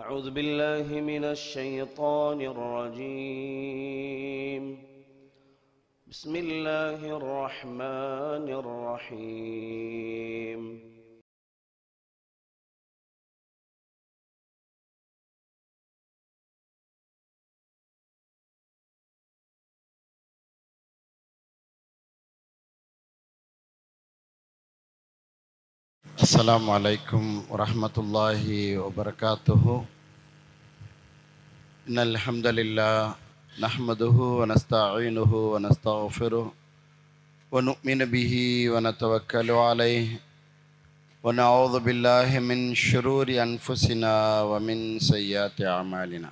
أعوذ بالله من الشيطان الرجيم. بسم الله الرحمن الرحيم. السلام عليكم ورحمة الله وبركاته. إن الحمد لله نحمده ونستعينه ونستغفره ونؤمن به ونتوكل عليه ونعوذ بالله من شرور أنفسنا ومن سيئات أعمالنا.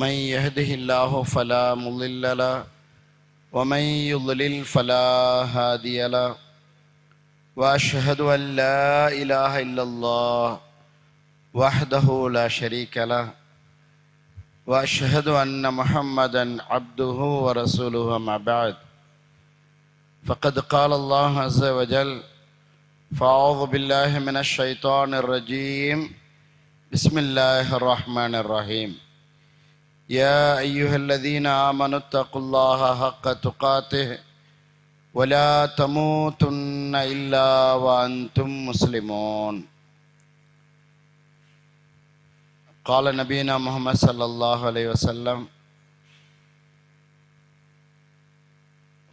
من يهده الله فلا مضل له ومن يضلل فلا هادي له وأشهد أن لا إله إلا الله وحده لا شريك له وأشهد أن محمدا عبده ورسوله. أما بعد فقد قال الله عز وجل: فأعوذ بالله من الشيطان الرجيم. بسم الله الرحمن الرحيم. يا أيها الذين آمنوا اتقوا الله حق تقاته ولا تموتن إلا وأنتم مسلمون. قال نبينا محمد صلى الله عليه وسلم: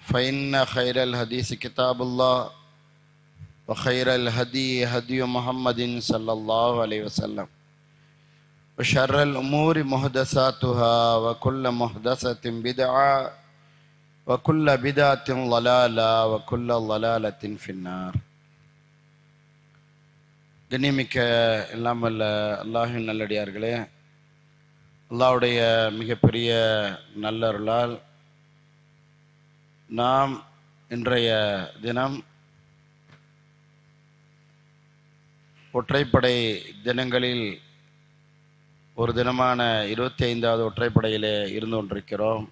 فإن خير الحديث كتاب الله وخير الهدي هدي محمد صلى الله عليه وسلم وشر الأمور محدثاتها وكل محدثة بدعة وكل بدعة ضلالة وكل ضلالة في النار. கண்ணியமிக்க எல்லாம் வல்ல அல்லாஹ்வின் நல்லடியார்களே, அல்லாஹ்வுடைய மிகப்பெரிய நல்லருளால் நாம் இன்றைய தினம் ஒற்றைப்படை தினங்களில் ஒரு தினமான 25வது ஒற்றைப்படையிலே இருந்து கொண்டிருக்கிறோம்.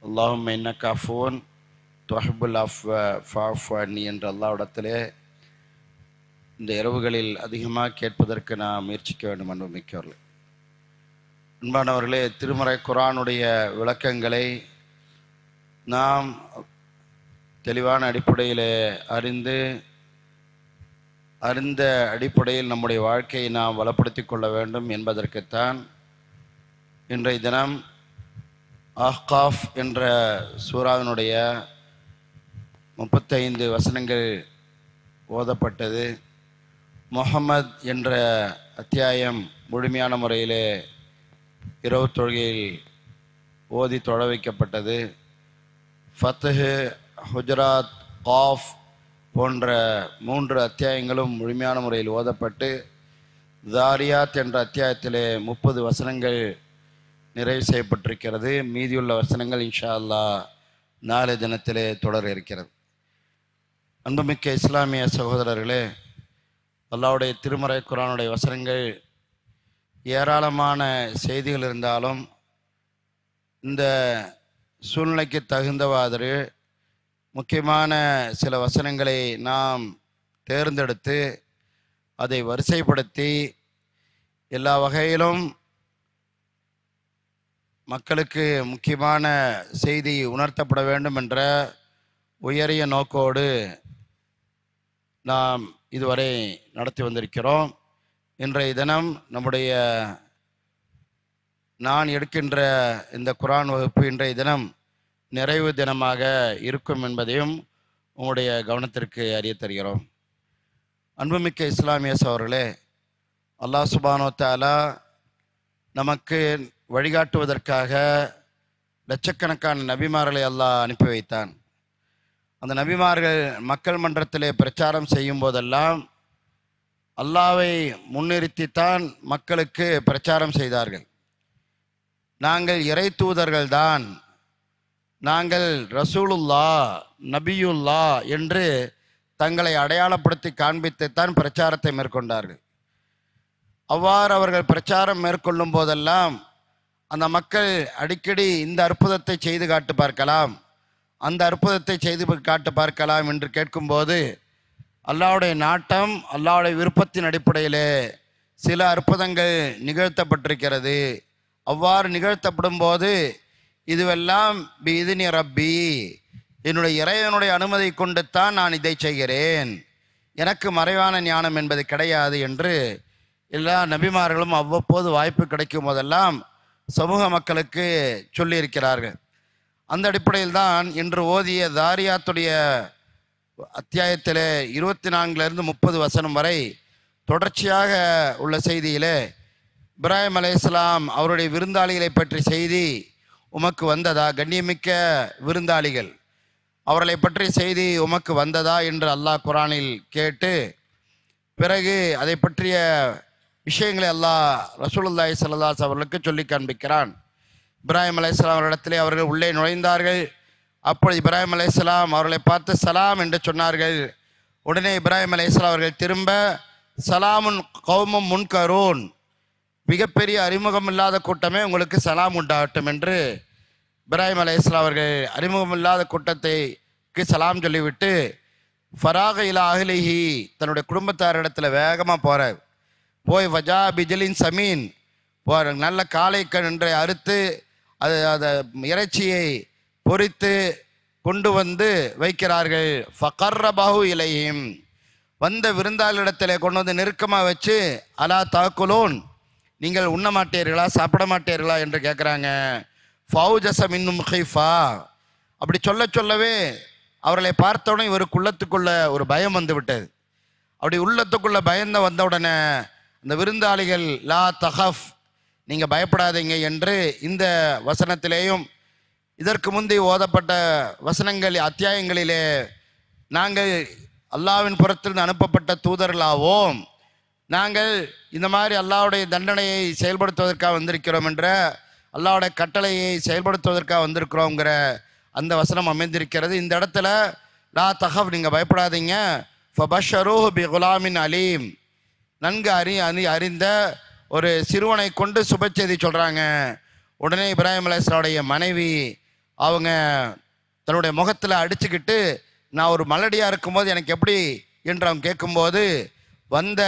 அல்லாஹும்ம இன்னக அஃபூன் துஹிப்புல் அஃப்வ ஃபஅஃபு அன்னி என்ற அல்லாஹ்விடத்திலே இந்த இரவுகளில் அதிகமாக கேட்பதற்கு நாம் முயற்சிக்க வேண்டும் என்று மிக்கவர்கள். அன்பானவர்களே, திருமறை குர்ஆனுடைய விளக்கங்களை நாம் தெளிவான அடிப்படையில் அறிந்த அடிப்படையில் நம்முடைய வாழ்க்கையை நாம் வளப்படுத்தி கொள்ள வேண்டும் என்பதற்குத்தான் இன்றைய தினம் அஹ்காஃப் என்ற சூராவினுடைய 35 வசனங்கள் ஓதப்பட்டது. முஹம்மத் என்ற அத்தியாயம் முழுமையான முறையிலே இரவு தொழுகையில் ஓதி தொழ வைக்கப்பட்டது. ஃபத்ஹ், ஹுஜராத், காஃப் போன்ற 3 அத்தியாயங்களும் முழுமையான முறையில் ஓதப்பட்டு தாரியாத் என்ற அத்தியாயத்திலே 30 வசனங்கள் நிறைவு செய்யப்பட்டிருக்கிறது. மீதியுள்ள வசனங்கள் இன்ஷா அல்லாஹ் நாளை தினத்திலே தொடர இருக்கிறது. அன்புமிக்க இஸ்லாமிய சகோதரர்களே, அல்லாஹ்வுடைய திருமறை குர்ஆனுடைய வசனங்கள் ஏராளமான செய்திகள் இருந்தாலும் இந்த சூழ்நிலைக்கு தகுந்தவாறு முக்கியமான சில வசனங்களை நாம் தேர்ந்தெடுத்து அதை வரிசைப்படுத்தி எல்லா வகையிலும் மக்களுக்கு முக்கியமான செய்தி உணர்த்தப்பட வேண்டும் என்ற உயரிய நோக்கோடு நாம் இதுவரை நடத்தி வந்திருக்கிறோம். இன்றைய தினம் நான் எடுக்கின்ற இந்த குர்ஆன் வகுப்பு இன்றைய தினம் நிறைவு தினமாக இருக்கும் என்பதையும் உங்களுடைய கவனத்திற்கு அறிய தருகிறோம். அன்புமிக்க இஸ்லாமிய சகோதரர்களே, அல்லாஹ் சுப்ஹானஹு வ தஆலா நமக்கு வழிகாட்டுவதற்காக லட்சக்கணக்கான நபிமார்களை அல்லாஹ் அனுப்பி வைத்தான். அந்த நபிமார்கள் மக்கள் மன்றத்திலே பிரச்சாரம் செய்யும் போதெல்லாம் அல்லாஹ்வை முன்னிறுத்தித்தான் மக்களுக்கு பிரச்சாரம் செய்தார்கள். நாங்கள் இறை தூதர்கள்தான், நாங்கள் ரசூலுல்லா, நபியுல்லா என்று தங்களை அடையாளப்படுத்தி காண்பித்துத்தான் பிரச்சாரத்தை மேற்கொண்டார்கள். அவ்வாறு அவர்கள் பிரச்சாரம் மேற்கொள்ளும் போதெல்லாம் அந்த மக்கள் அடிக்கடி இந்த அற்புதத்தை செய்து காட்டு பார்க்கலாம், அந்த அற்புதத்தை செய்து காட்டு பார்க்கலாம் என்று கேட்கும்போது அல்லாஹ்வுடைய நாட்டம், அல்லாஹ்வுடைய விருப்பத்தின் அடிப்படையிலே சில அற்புதங்கள் நிகழ்த்தப்பட்டிருக்கிறது. அவ்வாறு நிகழ்த்தப்படும் போது இதுவெல்லாம் பிஇذن ரப்பி, என்னுடைய இறைவனுடைய அனுமதி கொண்டுத்தான் நான் இதை செய்கிறேன், எனக்கு மறைவான ஞானம் என்பது கிடையாது என்று எல்லா நபிமார்களும் அவ்வப்போது வாய்ப்பு கிடைக்கும் போதெல்லாம் சமூக மக்களுக்கு சொல்லியிருக்கிறார்கள். அந்த அடிப்படையில் தான் இன்று ஓதிய தாரியாத்துடைய அத்தியாயத்தில் 24 30 வசனம் வரை தொடர்ச்சியாக உள்ள செய்தியிலே இப்ராஹிம் அலைஹிஸ்ஸலாம் அவருடைய விருந்தாளிகளை பற்றி செய்தி உமக்கு வந்ததா, கண்ணியமிக்க விருந்தாளிகள் அவர்களை பற்றி செய்தி உமக்கு வந்ததா என்று அல்லாஹ் குரானில் கேட்டு, பிறகு அதை பற்றிய விஷயங்களை அல்லாஹ் ரசூலுல்லாஹி ஸல்லல்லாஹு அலைஹி வஸல்லம் அவர்களுக்கு சொல்லி காண்பிக்கிறான். இப்ராஹிம் அலைஹிஸ்ஸலாம் அவரிடத்திலே அவர்கள் உள்ளே நுழைந்தார்கள். அப்பொழுது இப்ராஹிம் அலைஹிஸ்ஸலாம் அவர்களை பார்த்து சலாம் என்று சொன்னார்கள். உடனே இப்ராஹிம் அலைஹிஸ்ஸலாம் அவர்கள் திரும்ப சலாமுன் கௌமும் முன்கரூன், மிகப்பெரிய அறிமுகம் இல்லாத கூட்டமே உங்களுக்கு சலாம் உண்டாகட்டும் என்று இப்ராஹிம் அலைஹிஸ்ஸலாம் அவர்கள் அறிமுகம் இல்லாத கூட்டத்தைக்கு சலாம் சொல்லிவிட்டு ஃபராக இலா அஹ்லிஹி, தன்னுடைய குடும்பத்தாரிடத்தில் வேகமாக போகிறார். போய் வஜா பிஜலின் சமீன், நல்ல காளை கன்றை அறுத்து அதை இறைச்சியை பொரித்து கொண்டு வந்து வைக்கிறார்கள். ஃபகர்ரபஹு இலைஹிம், வந்த விருந்தாளிடத்தில் கொண்டு வந்து நெருக்கமாக வச்சு அலா தாக்குலோன், நீங்கள் உண்ண மாட்டீர்களா, சாப்பிட மாட்டீர்களா என்று கேட்குறாங்க. ஃபௌஜஸ மின்னும் ஹைஃபா, அப்படி சொல்லவே அவர்களை பார்த்தவுடனே இவருக்கு உள்ளத்துக்குள்ள ஒரு பயம் வந்து விட்டது. அப்படி உள்ளத்துக்குள்ள பயந்த வந்த உடனே அந்த விருந்தாளிகள் லா தஹஃப், நீங்கள் பயப்படாதீங்க என்று இந்த வசனத்திலேயும் இதற்கு முந்தி ஓதப்பட்ட வசனங்கள் அத்தியாயங்களிலே நாங்கள் அல்லாஹ்வின் புறத்திலிருந்து அனுப்பப்பட்ட தூதர்களாவோம், நாங்கள் இந்த மாதிரி அல்லாஹ்வுடைய தண்டனையை செயல்படுத்துவதற்காக வந்திருக்கிறோம் என்ற அல்லாஹ்வுடைய கட்டளையை செயல்படுத்துவதற்காக வந்திருக்கிறோங்கிற அந்த வசனம் அமைந்திருக்கிறது. இந்த இடத்துல லா தஹஃப், நீங்கள் பயப்படாதீங்க, ஃபபஷரூஹு பி குலாமின் அலீம், நன்கு அறிந்த ஒரு சிறுவனை கொண்டு சுபச்செய்தி சொல்கிறாங்க. உடனே இப்ராஹிம் அலைஹிஸ்ஸலாமுடைய மனைவி அவங்க தன்னுடைய முகத்தில் அடிச்சுக்கிட்டு, நான் ஒரு மலடியாக இருக்கும்போது எனக்கு எப்படி என்று அவங்க கேட்கும்போது வந்த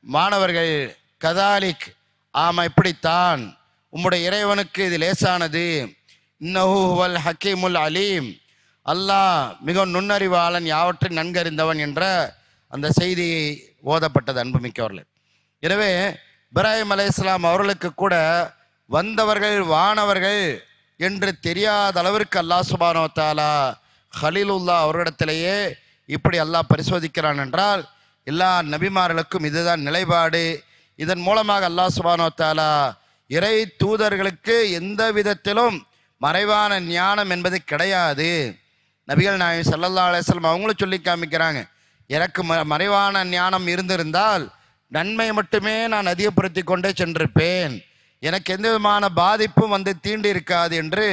மாணவர்கள் கதாலிக், ஆமாம் இப்படித்தான், உம்முடைய இறைவனுக்கு இது லேசானது, இன்னஹு ஹுவல் ஹக்கீமுல் அலீம், அல்லாஹ் மிகவும் நுண்ணறிவாளன், யாவற்றையும் நன்கறிந்தவன் என்ற அந்த செய்தி ஓதப்பட்டது. அன்புமிக்கவர்கள், எனவே இப்ராஹிம் அலைஹிஸ்ஸலாம் அவர்களுக்கு கூட வந்தவர்கள் வானவர்கள் என்று தெரியாத அளவிற்கு அல்லாஹ் சுப்ஹானஹு வ தஆலா ஹலீலுல்லா அவர்களிடத்திலேயே இப்படி அல்லாஹ் பரிசோதிக்கிறான் என்றால் எல்லா நபிமார்களுக்கும் இதுதான் நிலைப்பாடு. இதன் மூலமாக அல்லாஹ் சுப்ஹானஹு வ தஆலா இறை தூதர்களுக்கு எந்த விதத்திலும் மறைவான ஞானம் என்பது கிடையாது. நபிகள் நாயகம் ஸல்லல்லாஹு அலைஹி வஸல்லம் அவங்களும் சொல்லி காமிக்கிறாங்க, எனக்கு மறைவான ஞானம் இருந்திருந்தால் நன்மை மட்டுமே நான் அதிகப்படுத்தி கொண்டே சென்றிருப்பேன், எனக்கு எந்த விதமான பாதிப்பும் வந்து தீண்டி இருக்காது என்று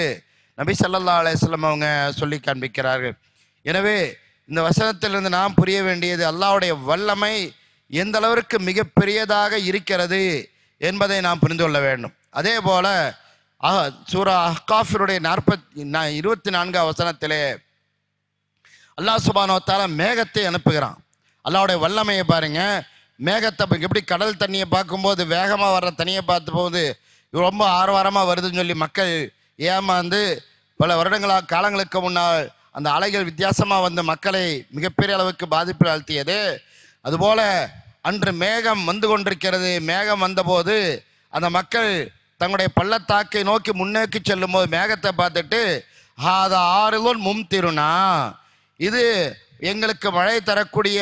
நபி ஸல்லல்லாஹு அலைஹி வஸல்லம் அவங்க சொல்லி காண்பிக்கிறார்கள். எனவே இந்த வசனத்திலிருந்து நாம் புரிய வேண்டியது அல்லாஹ்வுடைய வல்லமை எந்த அளவிற்கு மிக பெரியதாக இருக்கிறது என்பதை நாம் புரிந்து கொள்ள வேண்டும். அதே போல சூரா அஹ்காஃபினுடைய 24 வசனத்திலே அல்லாஹ் சுப்ஹானஹு வ தஆலா மேகத்தை அனுப்புகிறான். அல்லாஹ்வுடைய வல்லமையை பாருங்க. மேகத்தை எப்படி கடல் தண்ணியை பார்க்கும்போது வேகமாக வர்ற தண்ணியை பார்த்தும்போது ரொம்ப ஆர்வாரமாக வருதுன்னு சொல்லி மக்கள் ஏமாந்து பல வருடங்களாக காலங்களுக்கு முன்னால் அந்த அலைகள் வித்தியாசமாக வந்து மக்களை மிகப்பெரிய அளவுக்கு பாதிப்பில் ஆழ்த்தியது, அதுபோல அன்று மேகம் வந்து கொண்டிருக்கிறது. மேகம் வந்தபோது அந்த மக்கள் தங்களுடைய பள்ளத்தாக்கை நோக்கி முன்னோக்கி செல்லும் போது மேகத்தை பார்த்துட்டு ஹாதா ஆறுலோன் மும்திருனா, இது எங்களுக்கு மழை தரக்கூடிய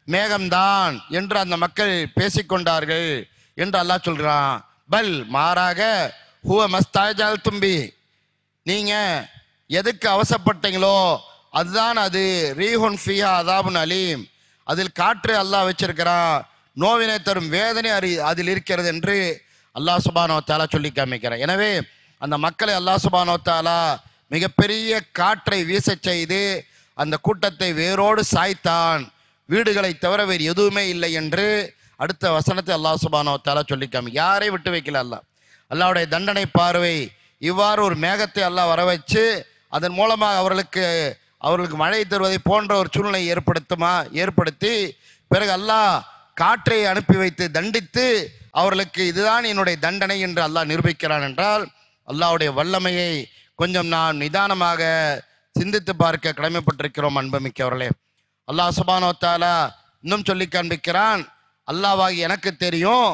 மேகம்தான் என்று அந்த மக்கள் பேசிக்கொண்டார்கள் என்று அல்லாஹ் சொல்கிறான். பல் மாறாக ஹுவ மஸ்தாஜால் தும்பி, நீங்கள் எதுக்கு அவசப்பட்டீங்களோ அதுதான் அது, ரீஹுன் ஃபியா அதாபுன் அலீம், அதில் காற்று அல்லாஹ் வச்சிருக்கிறான், நோவினை தரும் வேதனை அதில் இருக்கிறது என்று அல்லாஹ் சுப்ஹானஹு வ தஆலா சொல்லி காமிக்கிறான். எனவே அந்த மக்களை அல்லாஹ் சுப்ஹானஹு வ தஆலா மிகப்பெரிய காற்றை வீச செய்து அந்த கூட்டத்தை வேரோடு சாய்த்தான், வீடுகளை தவிர வேறு எதுவுமே இல்லை என்று அடுத்த வசனத்தை அல்லாஹ் சுப்ஹானஹு வ தஆலா சொல்லி யாரை விட்டு வைக்கல அல்லாஹ். அல்லாஹ்வுடைய தண்டனை பார்வை இவ்வாறு ஒரு மேகத்தை அல்லாஹ் வர வச்சு அதன் மூலமாக அவர்களுக்கு மழை தருவதை போன்ற ஒரு சூழ்நிலை ஏற்படுத்தி பிறகு அல்லாஹ் காற்றை அனுப்பி வைத்து தண்டித்து அவர்களுக்கு இதுதான் என்னுடைய தண்டனை என்று அல்லாஹ் நிரூபிக்கிறான் என்றால் அல்லாஹ்வுடைய வல்லமையை கொஞ்சம் நாம் நிதானமாக சிந்தித்து பார்க்க கடமைப்பட்டிருக்கிறோம். அன்புமிக்கவர்களே, அல்லாஹ் சுப்ஹானஹு வ தஆலா இன்னும் சொல்லி காண்பிக்கிறான், அல்லாஹ்வாகி எனக்கு தெரியும்,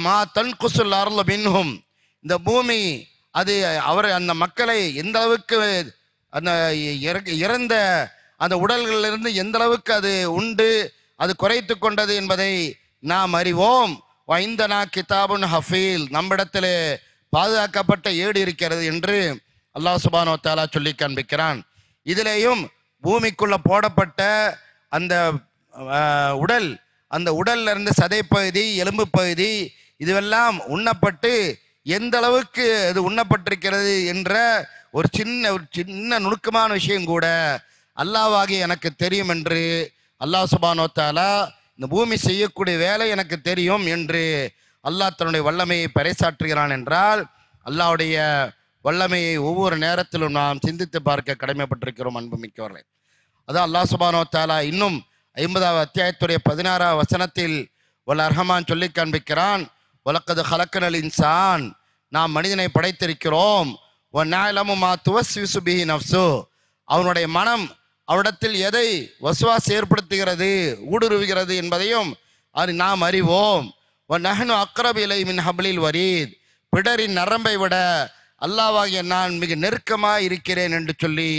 மா தன்குசுல் அர்லு மின்ஹும், இந்த பூமி அது அவர் அந்த மக்களை எந்த அளவுக்கு அந்த இறந்த அந்த உடல்களிலிருந்து எந்த அளவுக்கு அது உண்டு அது குறைத்து கொண்டது என்பதை நாம் அறிவோம். வைந்தனா கிதாபுன் ஹஃபீல், நம்மிடத்தில் பாதுகாக்கப்பட்ட ஏடு இருக்கிறது என்று அல்லாஹ் சுப்ஹானஹு வ தஆலா சொல்லி காண்பிக்கிறான். இதிலேயும் பூமிக்குள்ள போடப்பட்ட அந்த உடல், அந்த உடல்ல இருந்து சதைப்பகுதி, எலும்பு பகுதி இதுவெல்லாம் உண்ணப்பட்டு எந்த அளவுக்கு அது உண்ணப்பட்டிருக்கிறது என்ற ஒரு சின்ன நுணுக்கமான விஷயம் கூட அல்லாஹ்வாகி எனக்கு தெரியும் என்று அல்லாஹ் சுப்ஹானஹு வ தஆலா இந்த பூமி செய்யக்கூடிய வேலை எனக்கு தெரியும் என்று அல்லாஹ் தன்னுடைய வல்லமையை பறைசாற்றுகிறான் என்றால் அல்லாஹ்வுடைய வல்லமையை ஒவ்வொரு நேரத்திலும் நாம் சிந்தித்து பார்க்க கடமைப்பட்டிருக்கிறோம். அன்புமிக்கவர்களே, அதான் அல்லாஹ் சுப்ஹானஹு வ தஆலா இன்னும் 50வது அத்தியாயத்துடைய 16வது வசனத்தில் வல் அர்ஹமான் சொல்லி காண்பிக்கிறான், வலக்கது ஹலக்கனல் இன்சான், நாம் மனிதனை படைத்திருக்கிறோம், வ நஅலமு மா துவஸ்விசு பிஹி நஃப்ஸு, அவனுடைய மனம் அவரிடத்தில் எதை வஸ்வாஸ் ஏற்படுத்துகிறது, ஊடுருவுகிறது என்பதையும் அது நாம் அறிவோம். வ நஹ்னு அக்ரபு இலை மின் ஹப்லில் வரீத், பிடரின் நரம்பை விட அல்லாஹ்வாகிய நான் மிக நெருக்கமாக இருக்கிறேன் என்று சொல்லி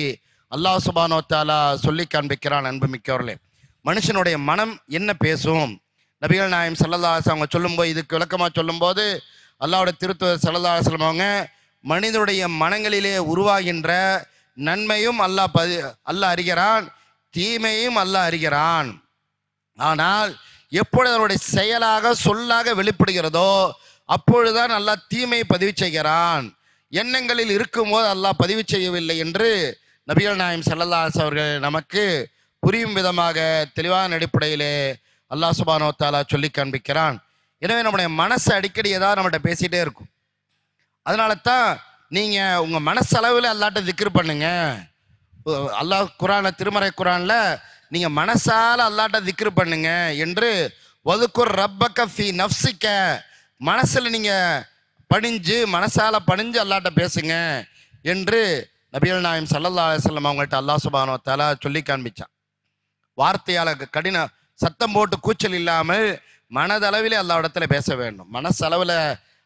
அல்லாஹ் சுப்ஹானஹு வ தஆலா சொல்லி காண்பிக்கிறான். அன்புமிக்கவர்களே, மனுஷனுடைய மனம் என்ன பேசும்? நபிகள் நாயகம் ஸல்லல்லாஹு அலைஹி வஸல்லம் அவங்க சொல்லும்போது, இதுக்கு விளக்கமாக சொல்லும்போது அல்லாஹ்வுடைய திருத்தூதர் ஸல்லல்லாஹு அலைஹி வஸல்லம் அவங்க மனிதனுடைய மனங்களிலே உருவாகின்ற நன்மையும் அல்லாஹ் அறிகிறான், தீமையும் அல்லாஹ் அறிகிறான். ஆனால் எப்பொழுது அவருடைய செயலாக சொல்லாக வெளிப்படுகிறதோ அப்பொழுதுதான் அல்லாஹ் தீமையை பதிவு செய்கிறான். எண்ணங்களில் இருக்கும்போது அல்லாஹ் பதிவு செய்யவில்லை என்று நபிகள் நாயகம் ஸல்லல்லாஹு அலைஹி வஸல்லம் அவர்கள் நமக்கு புரியும் விதமாக தெளிவான அடிப்படையிலே அல்லாஹ் சுப்ஹானஹு வ தஆலா சொல்லி காண்பிக்கிறான். எனவே நம்முடைய மனசு அடிக்கடி ஏதாவது நம்மகிட்ட பேசிகிட்டே இருக்கும். அதனால தான் நீங்கள் உங்கள் மனசளவில் அல்லாஹ்ட்ட திக்ர் பண்ணுங்க. அல்லாஹ் குரான திருமறை குரானில் நீங்கள் மனசால் அல்லாஹ்ட்ட திக்ர் பண்ணுங்க என்று வதுக்குர் ரப்பக ஃபி நஃப்ஸிக, மனசில் நீங்கள் பணிஞ்சு மனசால் பணிஞ்சு அல்லாஹ்ட்ட பேசுங்க என்று நபிகள் நாயகம் ஸல்லல்லாஹு அலைஹி வஸல்லம் அவங்கள்ட்ட அல்லாஹ் சுப்ஹானஹு வ தஆலா சொல்லி காண்பிச்சான். வார்த்தையால் கடின சத்தம் போட்டு கூச்சல் இல்லாமல் மனதளவிலே அல்லாஹ்விடத்தில் பேச வேண்டும். மனசளவில்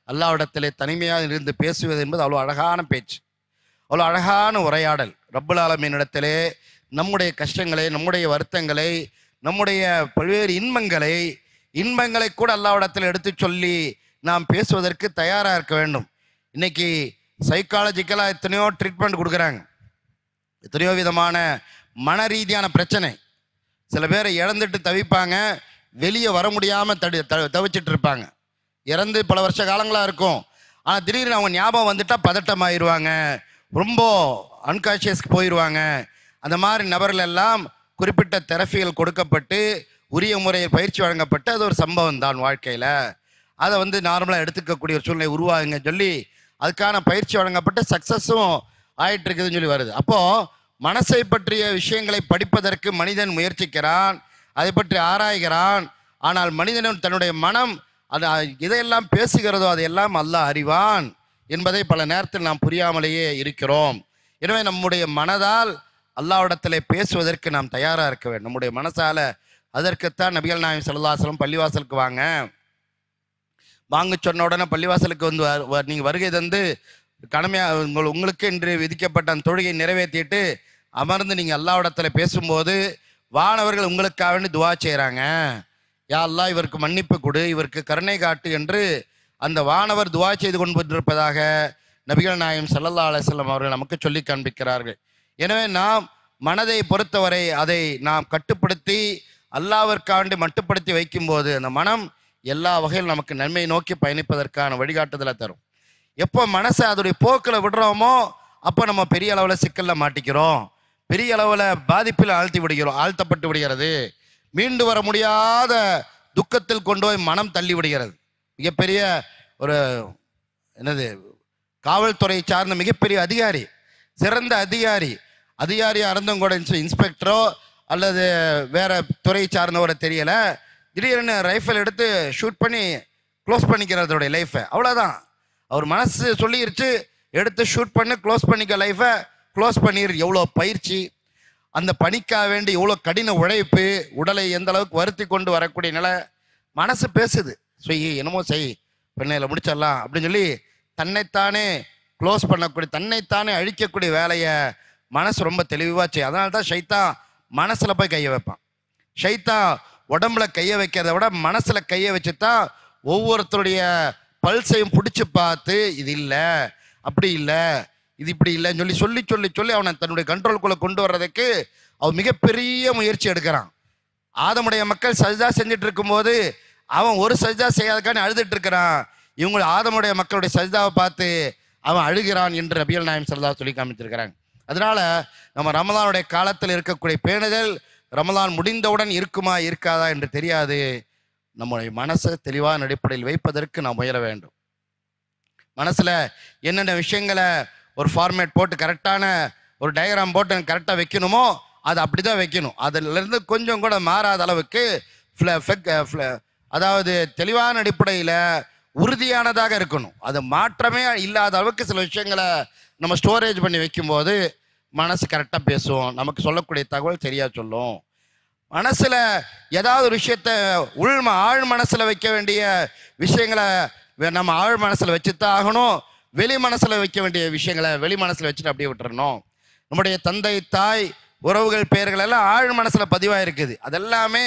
அல்லாஹ்விடத்தில் தனிமையாக இருந்து பேசுவது என்பது அவ்வளோ அழகான பேச்சு, அவ்வளோ அழகான உரையாடல். ரப்புல் ஆலமீனிடத்திலே நம்முடைய கஷ்டங்களை, நம்முடைய வருத்தங்களை, நம்முடைய பல்வேறு இன்பங்களை கூட அல்லாஹ்விடத்தில் எடுத்து சொல்லி நாம் பேசுவதற்கு தயாராக இருக்க வேண்டும். இன்னைக்கு சைக்காலஜிக்கலாக எத்தனையோ ட்ரீட்மெண்ட் கொடுக்குறாங்க, எத்தனையோ விதமான மன ரீதியான பிரச்சனை. சில பேரை இழந்துட்டு தவிப்பாங்க, வெளியே வர முடியாமல் தவிச்சிட்டு இருப்பாங்க. இறந்து பல வருஷ காலங்களாக இருக்கும். ஆனால் திடீர்னு அவங்க ஞாபகம் வந்துட்டால் பதட்டமாகிடுவாங்க, ரொம்ப அன்கான்ஷியஸ்க்கு போயிடுவாங்க. அந்த மாதிரி நபர்கள் எல்லாம் குறிப்பிட்ட தெரப்பிகள் கொடுக்கப்பட்டு உரிய முறையில் பயிற்சி வழங்கப்பட்டு அது ஒரு சம்பவம் தான் வாழ்க்கையில். அதை நார்மலாக எடுத்துக்கக்கூடிய ஒரு சூழ்நிலை உருவாகுங்க சொல்லி அதுக்கான பயிற்சி வழங்கப்பட்டு சக்ஸஸும் ஆகிட்டு இருக்குதுன்னு சொல்லி வருது. அப்போது மனசை பற்றிய விஷயங்களை படிப்பதற்கு மனிதன் முயற்சிக்கிறான், அதை பற்றி ஆராய்கிறான். ஆனால் மனிதனும் தன்னுடைய மனம் அது இதையெல்லாம் பேசுகிறதோ அதையெல்லாம் அல்லாஹ் அறிவான் என்பதை பல நேரத்தில் நாம் புரியாமலேயே இருக்கிறோம். எனவே நம்முடைய மனதால் அல்லாஹ்விடத்தில் பேசுவதற்கு நாம் தயாராக இருக்க வேண்டும். நம்முடைய மனசால் அதற்குத்தான் நபிகள் நாயகம் ஸல்லல்லாஹு அலைஹி வஸல்லம் பள்ளிவாசலுக்கு வாங்க சொன்ன உடனே பள்ளிவாசலுக்கு நீங்கள் வருகை தந்து கடமையாக உங்களுக்கு என்று விதிக்கப்பட்ட அந்த தொழுகை நிறைவேற்றிட்டு அமர்ந்து நீங்கள் அல்லாஹ்விடத்தில் பேசும்போது வானவர்கள் உங்களுக்காக வேண்டி துவா செய்கிறாங்க. யா அல்லாஹ் இவருக்கு மன்னிப்பு கொடு, இவருக்கு கருணை காட்டு என்று அந்த வானவர் துவா செய்து கொண்டிருப்பதாக நபிகள் நாயகம் ஸல்லல்லாஹு அலைஹி வஸல்லம் அவர்கள் நமக்கு சொல்லி காண்பிக்கிறார்கள். எனவே நாம் மனதை பொறுத்தவரை அதை நாம் கட்டுப்படுத்தி அல்லாஹ்விற்காண்டி மட்டுப்படுத்தி வைக்கும்போது அந்த மனம் எல்லா வகையிலும் நமக்கு நன்மை நோக்கி பயணிப்பதற்கான வழிகாட்டுதலை தரும். எப்போ மனசை அதோடைய போக்கில் விடுறோமோ அப்போ நம்ம பெரிய அளவில் சிக்கலில் மாட்டிக்கிறோம், பெரிய அளவில் பாதிப்பில் ஆழ்த்தப்பட்டு விடுகிறது. மீண்டு வர முடியாத துக்கத்தில் கொண்டு போய் மனம் தள்ளி விடுகிறது. மிகப்பெரிய ஒரு காவல்துறை சார்ந்த மிகப்பெரிய அதிகாரி, சிறந்த அதிகாரியாக இருந்தும் கூட இன்ஸ்பெக்டரோ அல்லது வேற துறை சார்ந்தவரை தெரியல, திடீர்னு ரைஃபிள் எடுத்து ஷூட் பண்ணி க்ளோஸ் பண்ணிக்கிறதோடைய லைஃப்பை, அவ்வளோதான். அவர் மனசு சொல்லிருச்சு, எடுத்து ஷூட் பண்ணி க்ளோஸ் பண்ணிக்க லைஃப்பை, க்ளோஸ் பண்ணிடு. எவ்வளோ பயிற்சி, அந்த பணிக்காக வேண்டி எவ்வளோ கடின உழைப்பு, உடலை எந்த அளவுக்கு வருத்தி கொண்டு வரக்கூடிய நிலை. மனசு பேசுது, செய் என்னமோ செய், பெண்ணையில் முடிச்சிடலாம் அப்படின்னு சொல்லி தன்னைத்தானே க்ளோஸ் பண்ணக்கூடிய, தன்னைத்தானே அழிக்கக்கூடிய வேலையை மனசு ரொம்ப தெளிவாக செய்யும். அதனால தான் ஷைத்தான் மனசில் போய் கையை வைப்பான். ஷைத்தான் உடம்புல கையை வைக்கிறத விட மனசில் கையை வச்சு தான் ஒவ்வொருத்தருடைய பல்சையும் பிடிச்சி பார்த்து, இது இல்லை, அப்படி இல்லை, இது இப்படி இல்லைன்னு சொல்லி சொல்லி சொல்லி சொல்லி அவனை தன்னுடைய கண்ட்ரோலுக்குள்ளே கொண்டு வர்றதுக்கு அவன் மிகப்பெரிய முயற்சி எடுக்கிறான். ஆதமுடைய மக்கள் சஜ்தா செஞ்சுட்டு இருக்கும்போது அவன் ஒரு சஜ்தா செய்யாதக்கான்னு அழுதுட்டு இருக்கிறான். இவங்க ஆதமுடைய மக்களுடைய சஜ்தாவை பார்த்து அவன் அழுகிறான் என்று நபிகள் நாயகம் ஸல்லல்லாஹு அலைஹி சொல்லி காமிச்சிருக்கிறாங்க. அதனால நம்ம ரமலானுடைய காலத்தில் இருக்கக்கூடிய பேணுதல் ரமலான் முடிந்தவுடன் இருக்குமா இருக்காதா என்று தெரியாது. நம்முடைய மனசை தெளிவான அடிப்படையில் வைப்பதற்கு நாம் முயல வேண்டும். மனசில் என்னென்ன விஷயங்களை ஒரு ஃபார்மேட் போட்டு கரெக்டான ஒரு டயக்ராம் போட்டு கரெக்டாக வைக்கணுமோ அதை அப்படி தான் வைக்கணும். அதிலிருந்து கொஞ்சம் கூட மாறாத அளவுக்கு அதாவது தெளிவான அடிப்படையில் உறுதியானதாக இருக்கணும். அது மாற்றமே இல்லாத அளவுக்கு சில விஷயங்களை நம்ம ஸ்டோரேஜ் பண்ணி வைக்கும்போது மனசு கரெக்டாக பேசும், நமக்கு சொல்லக்கூடிய தகவல் சரியாக சொல்லும். மனசில் ஏதாவது ஒரு விஷயத்தை ஆழ் மனசில் வைக்க வேண்டிய விஷயங்களை நம்ம ஆழ் மனசில் வச்சுத்தான் ஆகணும். வெளி மனசில் வைக்க வேண்டிய விஷயங்களை வெளி மனசில் வச்சுட்டு அப்படியே விட்டுறணும். நம்முடைய தந்தை, தாய், உறவுகள், பெயர்கள் எல்லாம் ஆழ் மனசில் பதிவாக இருக்குது. அதெல்லாமே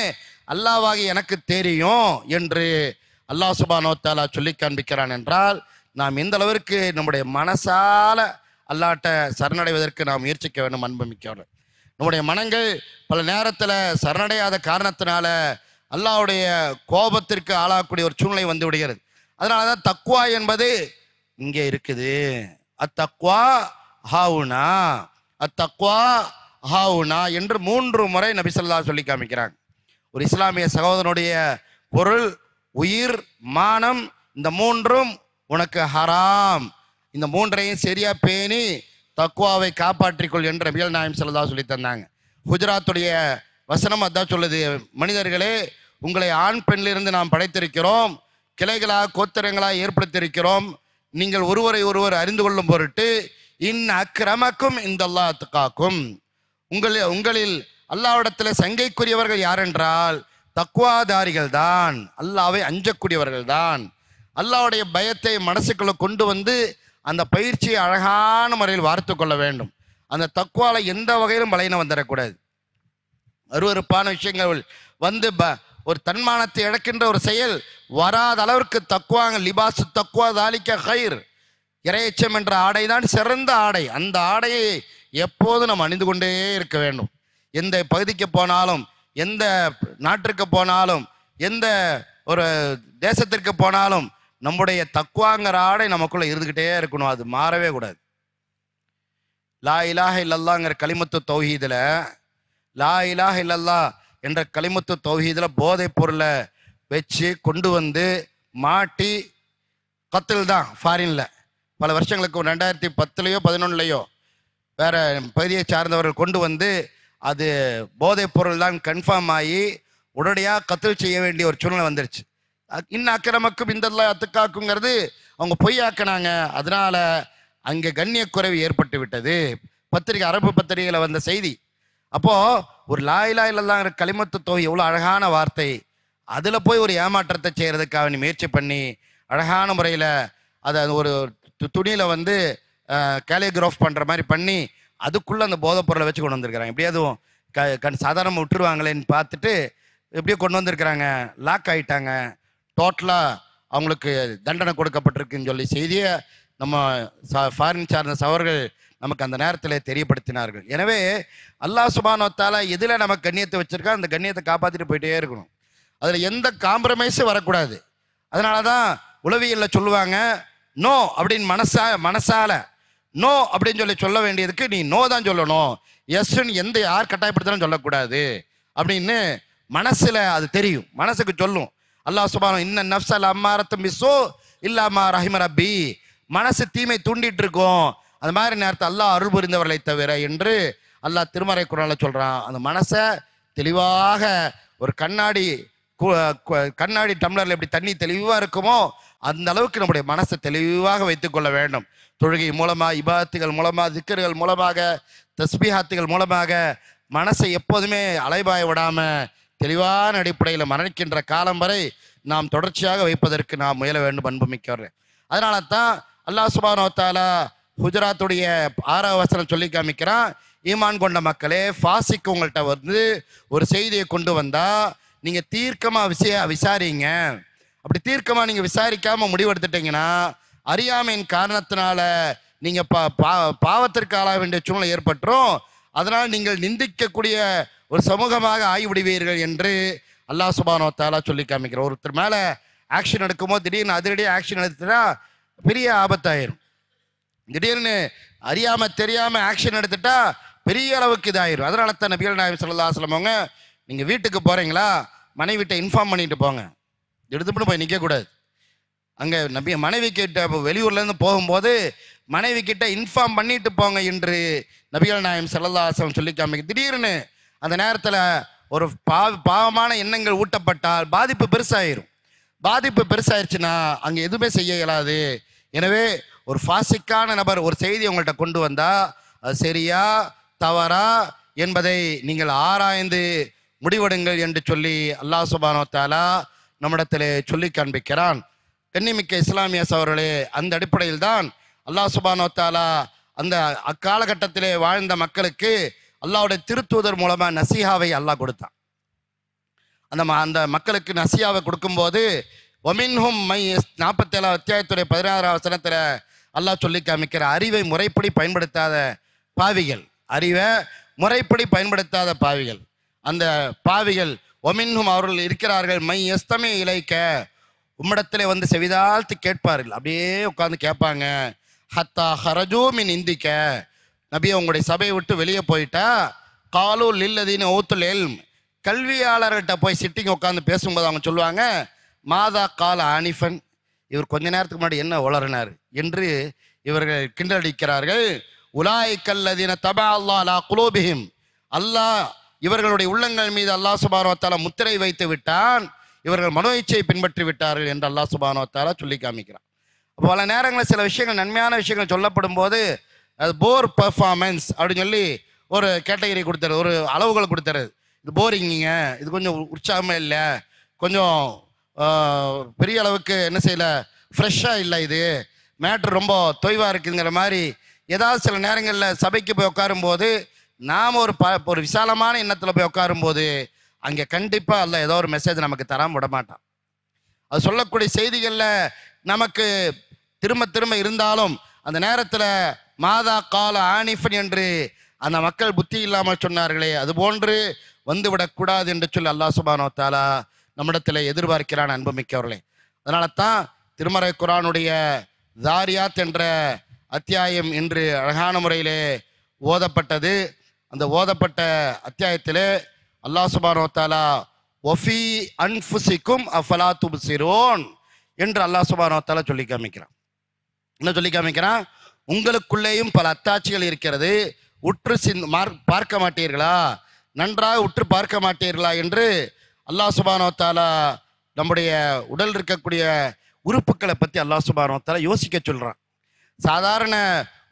அல்லாஹ்வாகி எனக்கு தெரியும் என்று அல்லாஹ் சுப்ஹானஹு வ தஆலா சொல்லி காண்பிக்கிறான் என்றால் நாம் எந்த அளவிற்கு நம்முடைய மனசால அல்லாஹ்ட்ட சரணடைவதற்கு நாம் முயற்சிக்க வேண்டும். அன்புமிக்கவர்கள், நம்முடைய மனங்கள் பல நேரத்தில் சரணடையாத காரணத்தினால அல்லாஹ்வுடைய கோபத்திற்கு ஆளாகக்கூடிய ஒரு சூழ்நிலை வந்து விடுகிறது. அதனால தான் தக்வா என்பது இங்கே இருக்குது. அத்தக்வா ஹாவுனா, அத்தக்வா ஹாவுனா என்று 3 முறை நபி ஸல்லல்லாஹு சொல்லி காமிக்கிறாங்க. ஒரு இஸ்லாமிய சகோதரனுடைய பொருள், உயிர், மானம், இந்த 3ம் உனக்கு ஹராம். இந்த 3ஐயும் சரியா பேணி தக்வாவை காப்பாற்றிக்கொள் என்று நபிகள் நாயகம் ஸல்லல்லாஹு சொல்லி தந்தாங்க. குஜராத்துடைய வசனம் அதான் சொல்லுது, மனிதர்களே உங்களை ஆண் பெண்ணிலிருந்து நாம் படைத்திருக்கிறோம், கிளைகளாக கோத்திரங்களாக ஏற்படுத்தியிருக்கிறோம். நீங்கள் ஒருவரை ஒருவர் அறிந்து கொள்ளும் பொருட்டு இன் அக்ரமக்கும் இந்தல்லாஹ் அத்காக்கும், உங்களில் அல்லாஹ்விடத்தில் சங்கைக்குரியவர்கள் யார் என்றால் தக்வாதாரிகள் தான், அல்லாஹ்வை அஞ்சக்கூடியவர்கள் தான். அல்லாஹ்வுடைய பயத்தை மனசுக்குள்ள கொண்டு வந்து அந்த பயிற்சியை அழகான முறையில் வார்த்து கொள்ள வேண்டும். அந்த தக்வால எந்த வகையிலும் பலையினம் வந்துடக்கூடாது. அருவருப்பான விஷயங்கள் வந்து ஒரு தன்மானத்தை இழக்கின்ற ஒரு செயல் வராத அளவிற்கு தக்வாங்க. லிபாசு தக்வா தாலிக்க ஹைர், இறையச்சம் என்ற ஆடை தான் சிறந்த ஆடை. அந்த ஆடையை எப்போதும் நம்ம அணிந்து கொண்டே இருக்க வேண்டும். எந்த பகுதிக்கு போனாலும், எந்த நாட்டிற்கு போனாலும், எந்த ஒரு தேசத்திற்கு போனாலும் நம்முடைய தக்வாங்கிற ஆடை நமக்குள்ள இருந்துக்கிட்டே இருக்கணும். அது மாறவே கூடாது. லா இலாஹ இல்லல்லாங்கிற கலிமத்து தௌஹீதுல, லா இலாஹ இல்லல்லா என்ற கலிமத்து தௌஹீதுல போதைப் பொருளை வச்சு கொண்டு வந்து மாட்டி கத்தில் தான் ஃபாரின்ல பல வருஷங்களுக்கு 2010 11 வேற பகுதியை சார்ந்தவர்கள் கொண்டு வந்து அது போதைப் பொருள் தான் கன்ஃபார்ம் ஆகி உடனடியாக கத்தில் செய்ய வேண்டிய ஒரு சூழ்நிலை வந்துருச்சு. இன்னும் அக்கிரமக்கும் இந்தல்லா அத்துக்காக்குங்கிறது அவங்க பொய்யாக்கினாங்க. அதனால அங்கே கண்ணியக்குறைவு ஏற்பட்டு விட்டது. பத்திரிகை, அரபு பத்திரிகையில் வந்த செய்தி. அப்போ ஒரு லா இலாஹ இல்லல்லாஹ்ங்கிற கலிமத்து தௌஹீத் எவ்வளோ அழகான வார்த்தை. அதில் போய் ஒரு ஏமாற்றத்தை செய்யறதுக்காக நீ முயற்சி பண்ணி அழகான முறையில் அதை ஒரு துணியில் வந்து கேலிகிராஃப் பண்ணுற மாதிரி பண்ணி அதுக்குள்ளே அந்த போதைப் பொருளை வச்சு கொண்டு வந்திருக்கிறாங்க. எப்படியாவது சாதாரணமாக விட்டுருவாங்களேன்னு பார்த்துட்டு எப்படியோ கொண்டு வந்திருக்கிறாங்க. லாக் ஆகிட்டாங்க. டோட்டலாக அவங்களுக்கு தண்டனை கொடுக்கப்பட்டிருக்குன்னு சொல்லி செய்தியை நம்ம ஃபாரின் சார்ந்த சவர்கள் நமக்கு அந்த நேரத்தில் தெரியப்படுத்தினார்கள். எனவே அல்லாஹ் சுப்ஹானஹு வ தஆலா எதில் நமக்கு கண்ணியத்தை வச்சிருக்கா அந்த கண்ணியத்தை காப்பாற்றிட்டு போயிட்டே இருக்கணும். அதில் எந்த காம்ப்ரமைஸும் வரக்கூடாது. அதனால தான் உளவியலில் சொல்லுவாங்க, நோ அப்படின்னு மனசால நோ அப்படின்னு சொல்லி சொல்ல வேண்டியதுக்கு நீ நோ தான் சொல்லணும், எஸ்ன்னு யார் கட்டாயப்படுத்தாலும் சொல்லக்கூடாது அப்படின்னு மனசில் அது தெரியும், மனசுக்கு சொல்லும். அல்லாஹ் சுப்ஹானஹு இன்ன நஃப்ஸல் அம்மாரத்தும் பிஸ்ஸூ இல்லா மா ரஹிம ரப்பி, மனசு தீமை தூண்டிட்டு இருக்கும், அது மாதிரி நேரத்தை அல்லாஹ் அருள் புரிந்தவர்களை தவிர என்று அல்லாஹ் திருமறை குர்ஆன்ல சொல்றான். அந்த மனசை தெளிவாக ஒரு கண்ணாடி கண்ணாடி டம்ளர்ல எப்படி தண்ணி தெளிவா இருக்குமோ அந்த அளவுக்கு நம்முடைய மனசை தெளிவாக வைத்துக் கொள்ள வேண்டும். தொழுகை மூலமா, இபாத்துகள் மூலமா, திக்கர்கள் மூலமாக, தஸ்பீஹாத்துகள் மூலமாக மனசை எப்போதுமே அலைபாய விடாம தெளிவான அடிப்படையில் மரணிக்கின்ற காலம் வரை நாம் தொடர்ச்சியாக வைப்பதற்கு நாம் முயல வேண்டும். அன்புமிக்கவர், அதனால தான் அல்லாஹ் சுப்ஹானஹு வ தஆலா ஹுஜராத்துடைய 6வது வசனம் சொல்லி காமிக்கிறான், ஈமான் கொண்ட மக்களே, ஃபாசிக் உங்கள்கிட்ட வந்து ஒரு செய்தியை கொண்டு வந்தா நீங்க தீர்க்கமா விசாரிங்க. அப்படி தீர்க்கமா நீங்க விசாரிக்காம முடிவெடுத்துட்டீங்கன்னா அறியாமையின் காரணத்தினால நீங்க பாவத்திற்கு ஆளாக வேண்டிய சூழ்நிலை ஏற்பட்டுரும். அதனால் நீங்கள் நிந்திக்கக்கூடிய ஒரு சமூகமாக ஆகிவிடுவீர்கள் என்று அல்லாஹ் சுப்ஹானஹு வ தஆலா சொல்லி காமிக்கிறார். ஒருத்தர் மேல ஆக்ஷன் எடுக்கும்போது திடீர்னு அதிரடியாக ஆக்ஷன் எடுத்துட்டா பெரிய ஆபத்தாயிரும். திடீர்னு அறியாம தெரியாம ஆக்ஷன் எடுத்துட்டா பெரிய அளவுக்கு இதாயிரும். அதனால தான் நபிகள் நாயகம் ஸல்லல்லாஹு அலைஹி வஸல்லம் அவங்க, நீங்க வீட்டுக்கு போறீங்களா, மனைவிட்ட இன்ஃபார்ம் பண்ணிட்டு போங்க, எடுத்துட்டு போய் நிற்க கூடாது. அங்க மனைவி கிட்ட வெளியூர்ல இருந்து போகும்போது மனைவி கிட்ட இன்ஃபார்ம் பண்ணிட்டு போங்க என்று நபிகள் நாயகம் ஸல்லல்லாஹு அலைஹி வஸல்லம் சொல்லி காமிக்க. திடீர்னு அந்த நேரத்துல ஒரு பாவமான எண்ணங்கள் ஊட்டப்பட்டால் பாதிப்பு பெருசாயிரும். பாதிப்பு பெருசாயிருச்சுன்னா அங்க எதுவுமே செய்ய இயலாது. எனவே ஒரு ஃபாசிக்கான நபர் ஒரு செய்தி உங்கள்கிட்ட கொண்டு வந்தா அது சரியா தவறா என்பதை நீங்கள் ஆராய்ந்து முடிவெடுங்கள் என்று சொல்லி அல்லாஹ் சுப்ஹானஹு வ தஆலா நம்மிடத்திலே சொல்லி காண்பிக்கிறான். கண்ணிமிக்க இஸ்லாமிய சகோதரர்களே, அந்த அடிப்படையில் தான் அல்லாஹ் சுப்ஹானஹு வ தஆலா அந்த அக்காலகட்டத்திலே வாழ்ந்த மக்களுக்கு அல்லாஹ்வுடைய திருத்தூதர் மூலமா நசீஹாவை அல்லாஹ் கொடுத்தான். அந்த மக்களுக்கு நசீஹாவை கொடுக்கும்போது ஒமின்ஹும் மை 47 அத்தியாயத்துடைய 16வது வசனத்துல அல்லாஹ் சொல்லி காமிக்கிற அறிவை முறைப்படி பயன்படுத்தாத பாவிகள், அறிவை முறைப்படி பயன்படுத்தாத பாவிகள், அந்த பாவிகள் ஒமின்ஹும் அவர்கள் இருக்கிறார்கள், மை எஸ்தமே இலைக்க உம்மிடத்திலே வந்து செவிதாழ்த்து கேட்பார்கள், அப்படியே உட்கார்ந்து கேட்பாங்க. ஹத்தா ஹரஜூ மின் இந்திக்க, நபியை உங்களுடைய சபையை விட்டு வெளியே போயிட்டா காலு லில்லதீன ஊத்துல் இல்ம், கல்வியாளர்கிட்ட போய் சிட்டிங் உட்காந்து பேசும்போது அவங்க சொல்லுவாங்க, மாதா கால ஆனிஃபன், இவர் கொஞ்ச நேரத்துக்கு முன்னாடி என்ன உளறினார் என்று இவர்கள் கிண்டடிக்கிறார்கள். உலாய்கல்லதீன தபா அல்லாஹ் அலா குலூபிஹிம், அல்லாஹ் இவர்களுடைய உள்ளங்கள் மீது அல்லாஹ் சுப்ஹானஹு வ தஆலா முத்திரை வைத்து விட்டான், இவர்கள் மனோ இச்சையை பின்பற்றி விட்டார்கள் என்று அல்லாஹ் சுப்ஹானஹு வ தஆலா சொல்லி காமிக்கிறான். அப்போ பல நேரங்களில் சில விஷயங்கள், நன்மையான விஷயங்கள் சொல்லப்படும் போது அது போர் பர்ஃபார்மன்ஸ் அப்படின்னு சொல்லி ஒரு கேட்டகரி கொடுத்துறது, ஒரு அளவுகள் கொடுத்துறது. இது போரிங்க, இது கொஞ்சம் உற்சாகமே இல்லை, கொஞ்சம் பெரிய அளவுக்கு என்ன செய்யல, ஃப்ரெஷ்ஷாக இல்லை, இது மேட்ரு ரொம்ப தொய்வாக இருக்குங்கிற மாதிரி ஏதாவது சில நேரங்களில் சபைக்கு போய் உட்காரும்போது நாம் ஒரு விசாலமான எண்ணத்தில் போய் உட்காரும்போது அங்கே கண்டிப்பாக அல்ல ஏதோ ஒரு மெசேஜ் நமக்கு தராமல் விட மாட்டான். அது சொல்லக்கூடிய செய்திகளில் நமக்கு திரும்ப திரும்ப இருந்தாலும் அந்த நேரத்தில் மாதா கால ஆனிஃபன் என்று அந்த மக்கள் புத்தி இல்லாமல் சொன்னார்களே, அது போன்று வந்துவிடக்கூடாது என்று சொல்லி அல்லாஹ் சுப்ஹானஹு வ தஆலா நம்மிடத்தில் எதிர்பார்க்கிறான். அன்புமிக்கவர்களே, அதனால தான் திருமறை குர்ஆனுடைய தாரியாத் என்ற அத்தியாயம் இன்று அழகான முறையிலே ஓதப்பட்டது. அந்த ஓதப்பட்ட அத்தியாயத்திலே அல்லாஹ் சுப்ஹானஹு வ தஆலா ஒஃபி அன்ஃபுசிக்கும் அஃபலா துப்சிரூன் என்று அல்லாஹ் சுப்ஹானஹு வ தஆலா சொல்லி காமிக்கிறான். என்ன சொல்லி காமிக்கிறான்? உங்களுக்குள்ளேயும் பல அத்தாட்சிகள் இருக்கிறது, உற்று பார்க்க மாட்டீர்களா, நன்றாக உற்று பார்க்க மாட்டீர்களா என்று அல்லாஹ் சுப்ஹானஹு வ தஆலா நம்முடைய உடல் இருக்கக்கூடிய உறுப்புகளை பற்றி அல்லாஹ் சுப்ஹானஹு வ தஆலா யோசிக்க சொல்கிறான். சாதாரண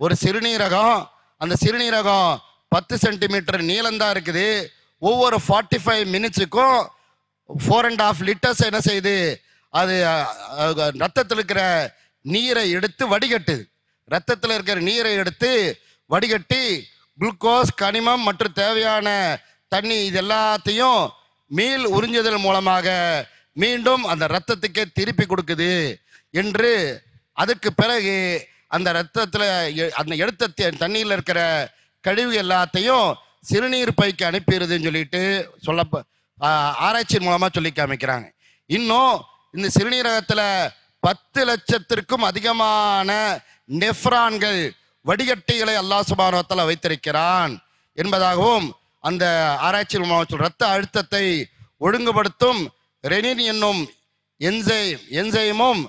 ஒரு சிறுநீரகம், அந்த சிறுநீரகம் 10 சென்டிமீட்டர் நீளம்தான் இருக்குது. ஒவ்வொரு 45 மினிட்ஸுக்கும் 4.5 லிட்டர்ஸ் என்ன செய்யுது, அது ரத்தத்தில் இருக்கிற நீரை எடுத்து வடிகட்டுது. ரத்தத்தில் இருக்கிற நீரை எடுத்து வடிகட்டி குளுக்கோஸ், கனிமம் மற்றும் தேவையான தண்ணி இது எல்லாத்தையும் மீள் உறிஞ்சுதல் மூலமாக மீண்டும் அந்த ரத்தத்துக்கே திருப்பி கொடுக்குது என்று, அதுக்கு பிறகு அந்த ரத்தத்தில் அந்த எடுத்த தண்ணியில் இருக்கிற கழிவு எல்லாத்தையும் சிறுநீர் பைக்கு அனுப்பிடுதுன்னு சொல்லிட்டு ஆராய்ச்சியின் மூலமாக சொல்லி காமிக்கிறாங்க. இன்னும் இந்த சிறுநீரகத்தில் 10 லட்சத்திற்கும் அதிகமான நெஃப்ரான்கள், வடிகட்டிகளை அல்லாஹ் சுப்ஹானஹு வ தஆலா வைத்திருக்கிறான் என்பதாகவும் அந்த ஆராய்ச்சியின் மூலமாக ரத்த அழுத்தத்தை ஒழுங்குபடுத்தும் ரெனின் என்னும் என்சைமும்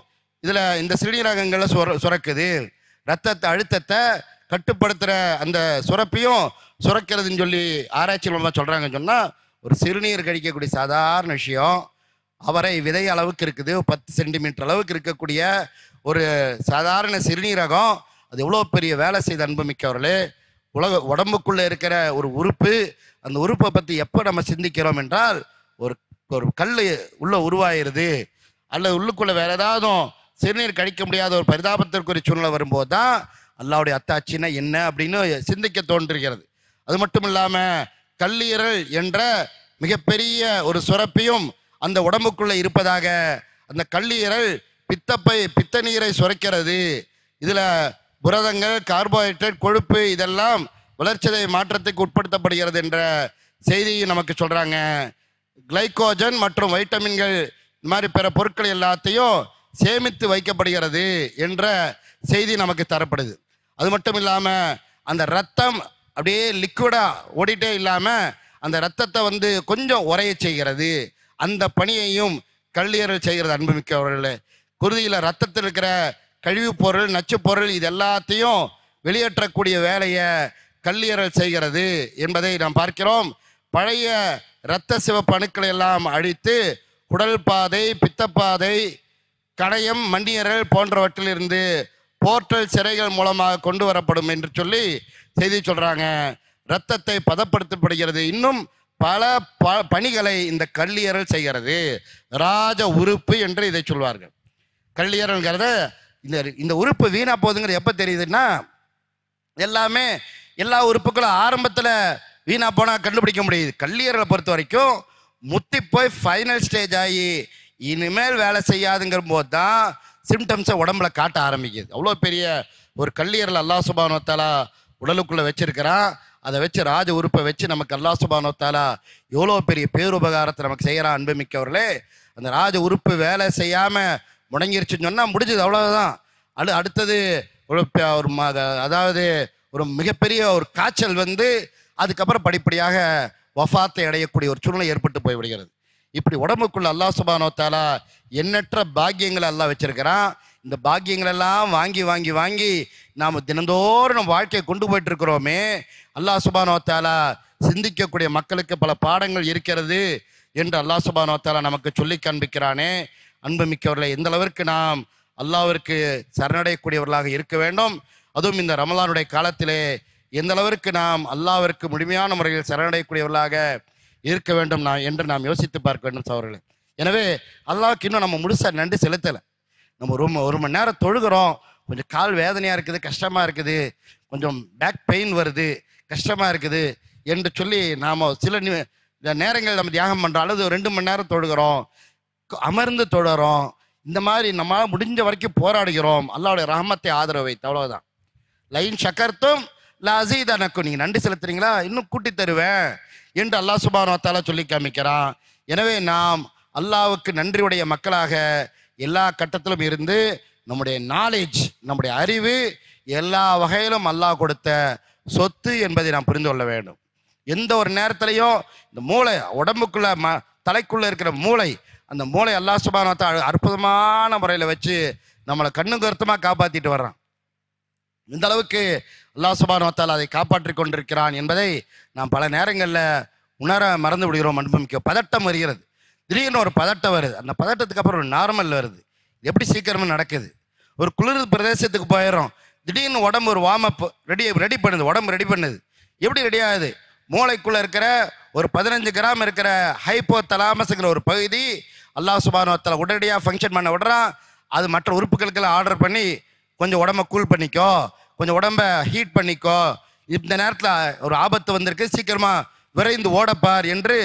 இதில் இந்த சிறுநீரகங்களில் சுரக்குது. ரத்தத்தை அழுத்தத்தை கட்டுப்படுத்துகிற அந்த சுரப்பையும் சுரக்கிறதுன்னு சொல்லி ஆராய்ச்சி மூலமாக சொல்கிறாங்கன்னு சொன்னால், ஒரு சிறுநீர் கழிக்கக்கூடிய சாதாரண விஷயம் அவரை விதை அளவுக்கு இருக்குது, 10 சென்டிமீட்டர் அளவுக்கு இருக்கக்கூடிய ஒரு சாதாரண சிறுநீரகம் அது எவ்வளோ பெரிய வேலை செய்த அன்புமிக்கவர்களே. உடம்புக்குள்ளே இருக்கிற ஒரு உறுப்பு, அந்த உறுப்பை பற்றி எப்போ நம்ம சிந்திக்கிறோம் என்றால் ஒரு ஒரு கல் உள்ள உருவாயிருது அல்லது உள்ளுக்குள்ளே வேற ஏதாவது சிறுநீர் கழிக்க முடியாத ஒரு பரிதாபத்திற்குரிய சூழ்நிலை வரும்போது தான் அல்லாஹ்வுடைய அத்தாட்சினா என்ன அப்படின்னு சிந்திக்க தோன்றுகிறது. அது மட்டும் இல்லாமல் கல்லீரல் என்ற மிகப்பெரிய ஒரு சுரப்பியும் அந்த உடம்புக்குள்ளே இருப்பதாக, அந்த கல்லீரல் பித்த நீரை சுரக்கிறது. இதில் புரதங்கள், கார்போஹைட்ரேட், கொழுப்பு இதெல்லாம் வளர்ச்சிதை மாற்றத்துக்கு உட்படுத்தப்படுகிறது என்ற செய்தியை நமக்கு சொல்கிறாங்க. கிளைக்கோஜன் மற்றும் வைட்டமின்கள் இந்த மாதிரி பிற பொருட்கள் எல்லாத்தையும் சேமித்து வைக்கப்படுகிறது என்ற செய்தி நமக்கு தரப்படுது. அது மட்டும் இல்லாமல் அந்த ரத்தம் அப்படியே லிக்விடாக ஓடிட்டே இல்லாமல் அந்த ரத்தத்தை கொஞ்சம் உரைய செய்கிறது. அந்த பணியையும் கல்லீரல் செய்கிறது அன்புமிக்கவர்களே. குருதியில் ரத்தத்தில் இருக்கிற கழிவுப் பொருள், நச்சுப் பொருள் இது எல்லாத்தையும் வெளியேற்றக்கூடிய வேலையை கல்லீரல் செய்கிறது என்பதை நாம் பார்க்கிறோம். பழைய இரத்த சிவப்பு அணுக்களை எல்லாம் அழித்து குடல் பாதை, பித்தப்பாதை, கணையம், மண்ணீரல் போன்றவற்றிலிருந்து போர்ட்டல் சிறைகள் மூலமாக கொண்டு வரப்படும் என்று சொல்லி செய்தி சொல்கிறாங்க. இரத்தத்தை பதப்படுத்தப்படுகிறது. இன்னும் பல பணிகளை இந்த கல்லீரல் செய்கிறது. ராஜ உறுப்பு என்று இதை சொல்வார்கள். கல்லீரல்ங்கிறத இந்த உறுப்பு வீணா போகுதுங்கிறது எப்போ தெரியுதுன்னா, எல்லா உறுப்புகளும் ஆரம்பத்தில் வீணா போனால் கண்டுபிடிக்க முடியுது. கல்லீரலை பொறுத்த வரைக்கும் முத்தி போய் ஃபைனல் ஸ்டேஜ் ஆகி இனிமேல் வேலை செய்யாதுங்கிற போது தான் சிம்டம்ஸை உடம்புல காட்ட ஆரம்பிக்குது. அவ்வளோ பெரிய ஒரு கல்லீரல் அல்லாஹ் சுப்ஹானஹு வ தஆலா உடலுக்குள்ளே வச்சிருக்கிறான். அதை வச்சு ராஜ உறுப்பை வச்சு நமக்கு அல்லாஹ் சுப்ஹானஹு வ தஆலா எவ்வளோ பெரிய பேருபகாரத்தை நமக்கு செய்கிறான் அன்புமிக்கவர்களே. அந்த ராஜ உறுப்பு வேலை செய்யாமல் முடங்கிருச்சுன்னு சொன்னால் முடிஞ்சது, அவ்வளோதான். அடுத்தது அதாவது ஒரு மிகப்பெரிய ஒரு காய்ச்சல் அதுக்கப்புறம் படிப்படியாக வஃபாத்தை அடையக்கூடிய ஒரு சூழ்நிலை ஏற்பட்டு போய்விடுகிறது. இப்படி உடம்புக்குள்ள அல்லாஹ் சுப்ஹானஹு வ தஆலா எண்ணற்ற பாக்கியங்களை அல்லாஹ் வச்சிருக்கிறான். இந்த பாக்கியங்களெல்லாம் வாங்கி வாங்கி வாங்கி நாம் தினந்தோறும் நம்ம வாழ்க்கையை கொண்டு போயிட்டு இருக்கிறோமே. அல்லாஹ் சுப்ஹானஹு வ தஆலா சிந்திக்கக்கூடிய மக்களுக்கு பல பாடங்கள் இருக்கிறது என்று அல்லாஹ் சுப்ஹானஹு வ தஆலா நமக்கு சொல்லி காண்பிக்கிறானே. அன்புமிக்கவர்களை, எந்த அளவிற்கு நாம் அல்லாஹ்விற்கு சரணடையக்கூடியவர்களாக இருக்க வேண்டும். அதுவும் இந்த ரமலானுடைய காலத்திலே எந்த அளவிற்கு நாம் அல்லாஹ்விற்கு முழுமையான முறையில் சரணடையக்கூடியவர்களாக இருக்க வேண்டும் என்று நாம் யோசித்து பார்க்க வேண்டும் சகோதரர்களே. எனவே அல்லாஹ்வுக்கு இன்னும் நம்ம முழுசாக நன்றி செலுத்தலை. நம்ம ஒரு மணி நேரம் தொழுகிறோம், கொஞ்சம் கால் வேதனையாக இருக்குது, கஷ்டமாக இருக்குது, கொஞ்சம் பேக் பெயின் வருது, கஷ்டமாக இருக்குது என்று சொல்லி நாம் சில நேரங்கள் நம்ம தியாகம் பண்ணுறோம். அல்லது 2 மணி நேரம் தொழுகிறோம், அமர்ந்து தொழுகிறோம், இந்த மாதிரி நம்மளால் முடிஞ்ச வரைக்கும் போராடுகிறோம். அல்லாஹ்வுடைய ரஹமத்தை ஆதரவு வைத்து, அவ்வளோதான். லைன் ஷக்கர்த்தும் லஅஸீதனக்கும், நீங்கள் நன்றி செலுத்துறீங்களா இன்னும் கூட்டி தருவேன் என்று அல்லாஹ் சுப்ஹானஹு வ தஆலா சொல்லி காமிக்கிறான். எனவே நாம் அல்லாஹ்வுக்கு நன்றியுடைய மக்களாக எல்லா கட்டத்திலும் இருந்து நம்முடைய நாலேஜ், நம்முடைய அறிவு எல்லா வகையிலும் அல்லாஹ் கொடுத்த சொத்து என்பதை நாம் புரிந்து கொள்ள வேண்டும். எந்த ஒரு நேரத்திலையும் இந்த மூளை, உடம்புக்குள்ள தலைக்குள்ள இருக்கிற மூளை, அந்த மூளை அல்லாஹ் சுப்ஹானஹு வ தஆலா அற்புதமான முறையில் வச்சு நம்மளை கண்ணு கருத்துமாக காப்பாற்றிட்டு வர்றான். இந்த அளவுக்கு அல்லாஹ் சுப்ஹானஹு வ தஆலா அதை காப்பாற்றி கொண்டிருக்கிறான் என்பதை நாம் பல நேரங்களில் உணர மறந்து விடுகிறோம். அனுபவிக்க பதட்டம் வருகிறது, திடீர்னு ஒரு பதட்டம் வருது, அந்த பதட்டத்துக்கு அப்புறம் ஒரு நார்மல் வருது. எப்படி சீக்கிரமாக நடக்குது. ஒரு குளிர் பிரதேசத்துக்கு போயிடும், திடீர்னு உடம்பு ஒரு வார்ம் அப் ரெடி பண்ணுது, உடம்பு ரெடி பண்ணுது. எப்படி ரெடி ஆகுது? மூளைக்குள்ளே இருக்கிற ஒரு 15 கிராம் இருக்கிற ஹைப்போ தலாமஸுங்கிற ஒரு பகுதி அல்லாஹ் சுப்ஹானஹு வ தஆலா உடனடியாக ஃபங்க்ஷன் பண்ண விடுறான். அது மற்ற உறுப்புகளுக்கெல்லாம் ஆர்டர் பண்ணி கொஞ்சம் உடம்பை கூல் பண்ணிக்கோ, கொஞ்சம் உடம்பை ஹீட் பண்ணிக்கோ, இந்த நேரத்தில் ஒரு ஆபத்து வந்திருக்கு, சீக்கிரமாக விரைந்து ஓடப்பார் என்று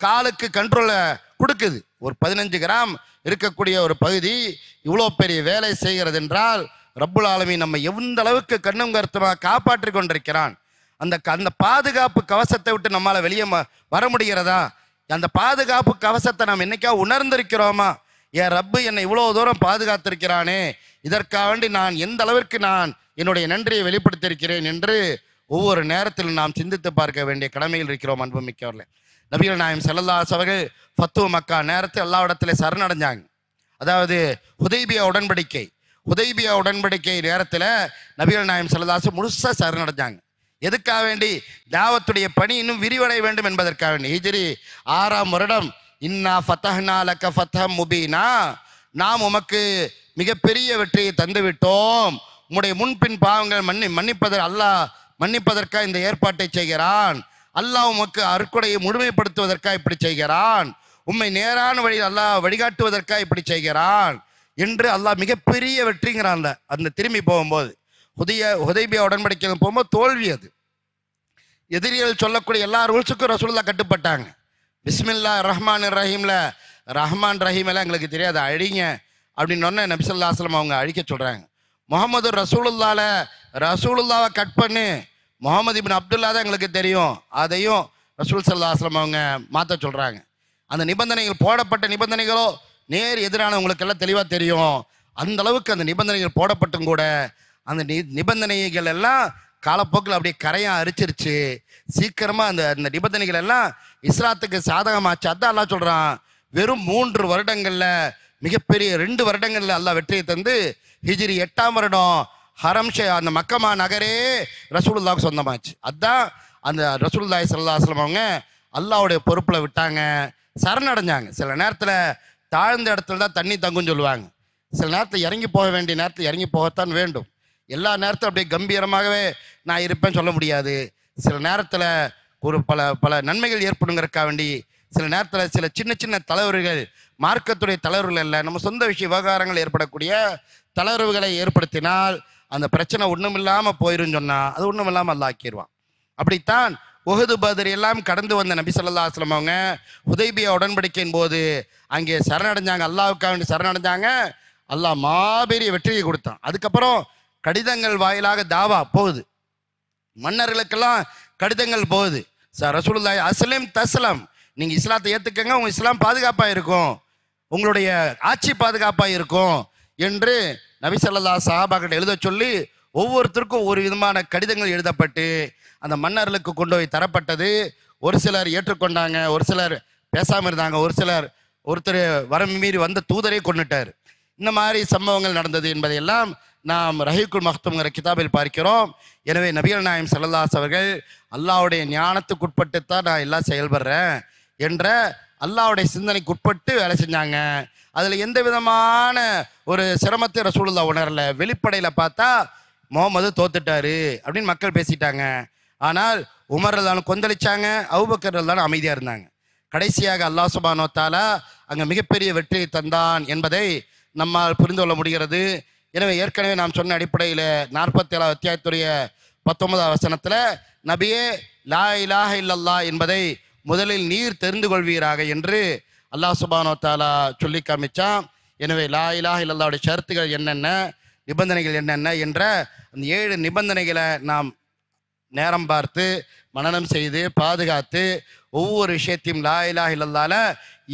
காலுக்கு கண்ட்ரோலை கொடுக்குது. ஒரு 15 கிராம் இருக்கக்கூடிய ஒரு பகுதி இவ்வளோ பெரிய வேலை செய்கிறது என்றால் ரப்புல் ஆலமீன் நம்ம எந்த அளவுக்கு கண்ணும் கருத்துமாக காப்பாற்றி கொண்டிருக்கிறான். அந்த பாதுகாப்பு கவசத்தை விட்டு நம்மளால் வெளியே வர முடிகிறதா? அந்த பாதுகாப்பு கவசத்தை நாம் என்னைக்கா உணர்ந்திருக்கிறோமா? என் ரப்பு என்னை இவ்வளோ தூரம் பாதுகாத்திருக்கிறானே, இதற்காக வேண்டி நான் எந்த அளவிற்கு நான் என்னுடைய நன்றியை வெளிப்படுத்தியிருக்கிறேன் என்று ஒவ்வொரு நேரத்திலும் நாம் சிந்தித்து பார்க்க வேண்டிய கடமையில் இருக்கிறோம். அன்புமிக்கவர்களே, நபிகள் நாயகம் ஸல்லல்லாஹு அலைஹி அவர்கள் ஃபத்ஹு மக்கா நேரத்தில் அல்லாஹ்விடத்தில் சரணடைஞ்சாங்க. அதாவது ஹுதைபியா உடன்படிக்கை நேரத்தில் நபிகள் நாயகம் ஸல்லல்லாஹு அலைஹி முழுசாக சரணடைஞ்சாங்க. எதுக்காக வேண்டி? தாவத்துடைய பணி இன்னும் விரிவடைய வேண்டும் என்பதற்காக வேண்டி. ஹிஜ்ரி 6ஆம் வருடம் இன்னா ஃபதஹ்னா லக ஃபத்ஹம் முபீனா, நாம் உமக்கு மிகப்பெரிய வெற்றியை தந்து விட்டோம். உம்முடைய முன்பின் பாவங்கள் அல்லாஹ் மன்னிப்பதற்காக இந்த ஏற்பாட்டை செய்கிறான். அல்லாஹ் உமக்கு அருட்கொடையை முழுமைப்படுத்துவதற்காக இப்படி செய்கிறான். உம்மை நேரான வழியில் அல்லாஹ் வழிகாட்டுவதற்காக இப்படி செய்கிறான் என்று அல்லாஹ் மிகப்பெரிய வெற்றிங்கிறான். அந்த திரும்பி போகும்போது ஹுதைபியா உடன்படிக்கை போகும்போது தோல்வி. அது எதிரிகள் சொல்லக்கூடிய எல்லா ரூல்ஸுக்கும் ரசூலுல்லாஹ் கட்டுப்பட்டாங்க. பிஸ்மில்லா ரஹ்மான் ரஹீம்ல ரஹ்மான் ரஹீம் எல்லாம் எங்களுக்கு தெரியாது, அழிங்க அப்படின்னு நபி ஸல்லல்லாஹு அலைஹி வஸல்லம் அவங்க அழிக்க சொல்றாங்க. முகமது ரசூலுல்லாவை கட் பண்ணு, முகமது இப்னு அப்துல்லா தான் எங்களுக்கு தெரியும், அதையும் ரசூல் ஸல்லல்லாஹு அலைஹி வஸல்லம் அவங்க மாற்ற சொல்றாங்க. அந்த நிபந்தனைகள் போடப்பட்ட நிபந்தனைகளோ நேர் எதிரானவங்களுக்கு எல்லாம் தெளிவாக தெரியும். அந்த அளவுக்கு அந்த நிபந்தனைகள் போடப்பட்டும் கூட அந்த நிபந்தனைகள் எல்லாம் காலப்போக்கில் அப்படியே கரையாக அரிச்சிருச்சு. சீக்கிரமாக அந்த நிபந்தனைகள் எல்லாம் இஸ்லாத்துக்கு சாதகமாச்சு. அதான் அல்லாஹ் சொல்கிறான், வெறும் 3 வருடங்களில் மிகப்பெரிய 2 வருடங்களில் அல்லாஹ் வெற்றியை தந்து ஹிஜ்ரி 8ஆம் வருடம் அந்த மக்கமா நகரே ரசூலுல்லாஹ்வுக்கு சொந்தமாச்சு. அதான் அந்த ரசூலுல்லாஹி ஸல்லல்லாஹு அலைஹி வஸல்லம் அவங்க அல்லாஹ்வுடைய பொறுப்பில் விட்டாங்க, சரணடைஞ்சாங்க. சில நேரத்தில் தாழ்ந்த இடத்துல தான் தண்ணி தங்குன்னு சொல்லுவாங்க. சில நேரத்தில் இறங்கி போக வேண்டிய நேரத்தில் இறங்கி போகத்தான் வேண்டும். எல்லா நேரத்திலும் அப்படியே கம்பீரமாகவே நான் இருப்பேன்னு சொல்ல முடியாது. சில நேரத்தில் ஒரு பல நன்மைகள் ஏற்படுங்கிறதுக்காக வேண்டி சில நேரத்தில் சில சின்ன சின்ன தலைவர்கள், மார்க்கத்துடைய தலைவர்கள் அல்ல, நம்ம சொந்த விஷய விவகாரங்கள் ஏற்படக்கூடிய தளர்வுகளை ஏற்படுத்தினால் அந்த பிரச்சனை ஒன்றும் இல்லாமல் போயிருன்னு சொன்னால் அது ஒன்றும் இல்லாமல் அல்லாஹ் ஆக்கிடுவான். அப்படித்தான் உஹது பத்ர் எல்லாம் கடந்து வந்த நபி ஸல்லல்லாஹு அலைஹி வஸல்லம் அவங்க ஹுதைபியா உடன்படிக்கையின் போது அங்கே சரணடைஞ்சாங்க, அல்லாஹ்வுக்காக வேண்டி சரணடைஞ்சாங்க. அல்லாஹ் மாபெரிய வெற்றியை கொடுத்தான். அதுக்கப்புறம் கடிதங்கள் வாயிலாக தாவா போகுது, மன்னர்களுக்கெல்லாம் கடிதங்கள் போகுது. ரசூலுல்லாஹி அஸ்லிம் தஸ்லம், நீங்க இஸ்லாத்தை ஏத்துக்கங்க, உங்க இஸ்லாம் பாதுகாப்பாக இருக்கும், உங்களுடைய ஆட்சி பாதுகாப்பாக இருக்கும் என்று நபி ஸல்லல்லாஹு சஹாபாக்கிட்ட எழுத சொல்லி ஒவ்வொருத்தருக்கும் ஒரு விதமான கடிதங்கள் எழுதப்பட்டு அந்த மன்னர்களுக்கு கொண்டு போய் தரப்பட்டது. ஒரு சிலர் ஏற்றுக்கொண்டாங்க, ஒரு சிலர் பேசாமல் இருந்தாங்க, ஒருத்தர் வரம் மீறி வந்த தூதரை கொண்டுட்டார். இந்த மாதிரி சம்பவங்கள் நடந்தது என்பதையெல்லாம் நாம் ரஹீக்குல் மக்தூம்ங்கிற கிதாபில் பார்க்கிறோம். எனவே நபிகள் நாயகம் ஸல்லல்லாஹு அலைஹி அவர்கள் அல்லாஹ்வுடைய ஞானத்துக்குட்பட்டு தான் நான் எல்லாம் செயல்படுறேன் என்ற அல்லாஹ்வுடைய சிந்தனைக்கு உட்பட்டு வேலை செஞ்சாங்க. அதில் எந்த விதமான ஒரு சிரமத்தை ரசூலுல்லாஹ் உணரல. வெளிப்படையில் பார்த்தா முகமது தோத்துட்டாரு அப்படின்னு மக்கள் பேசிட்டாங்க. ஆனால் உமர் ரலியல்லாஹு கொந்தளிச்சாங்க, அபூபக்கர் ரலியல்லாஹு அமைதியாக இருந்தாங்க. கடைசியாக அல்லாஹ் சுப்ஹானஹு வ தஆலா அங்கே மிகப்பெரிய வெற்றியை தந்தான் என்பதை நம்மால் புரிந்து கொள்ள முடிகிறது. எனவே ஏற்கனவே நாம் சொன்ன அடிப்படையில் 47 அத்தியாயத்துடைய 19ஆம் வசனத்தில் நபியே லா இலாஹ இல்லல்லாஹ் என்பதை முதலில் நீர் தெரிந்து கொள்வீராக என்று அல்லாஹ் சுப்ஹானஹு வ தஆலா சொல்லி காமிச்சான். எனவே லா இலாஹ இல்லல்லாஹ்வுடைய ஷரத்துகள் என்னென்ன, நிபந்தனைகள் என்னென்ன என்ற அந்த 7 நிபந்தனைகளை நாம் நேரம் பார்த்து மனனம் செய்து பாதுகாத்து ஒவ்வொரு விஷயத்தையும் லா இலாஹ இல்லல்லாஹ்ல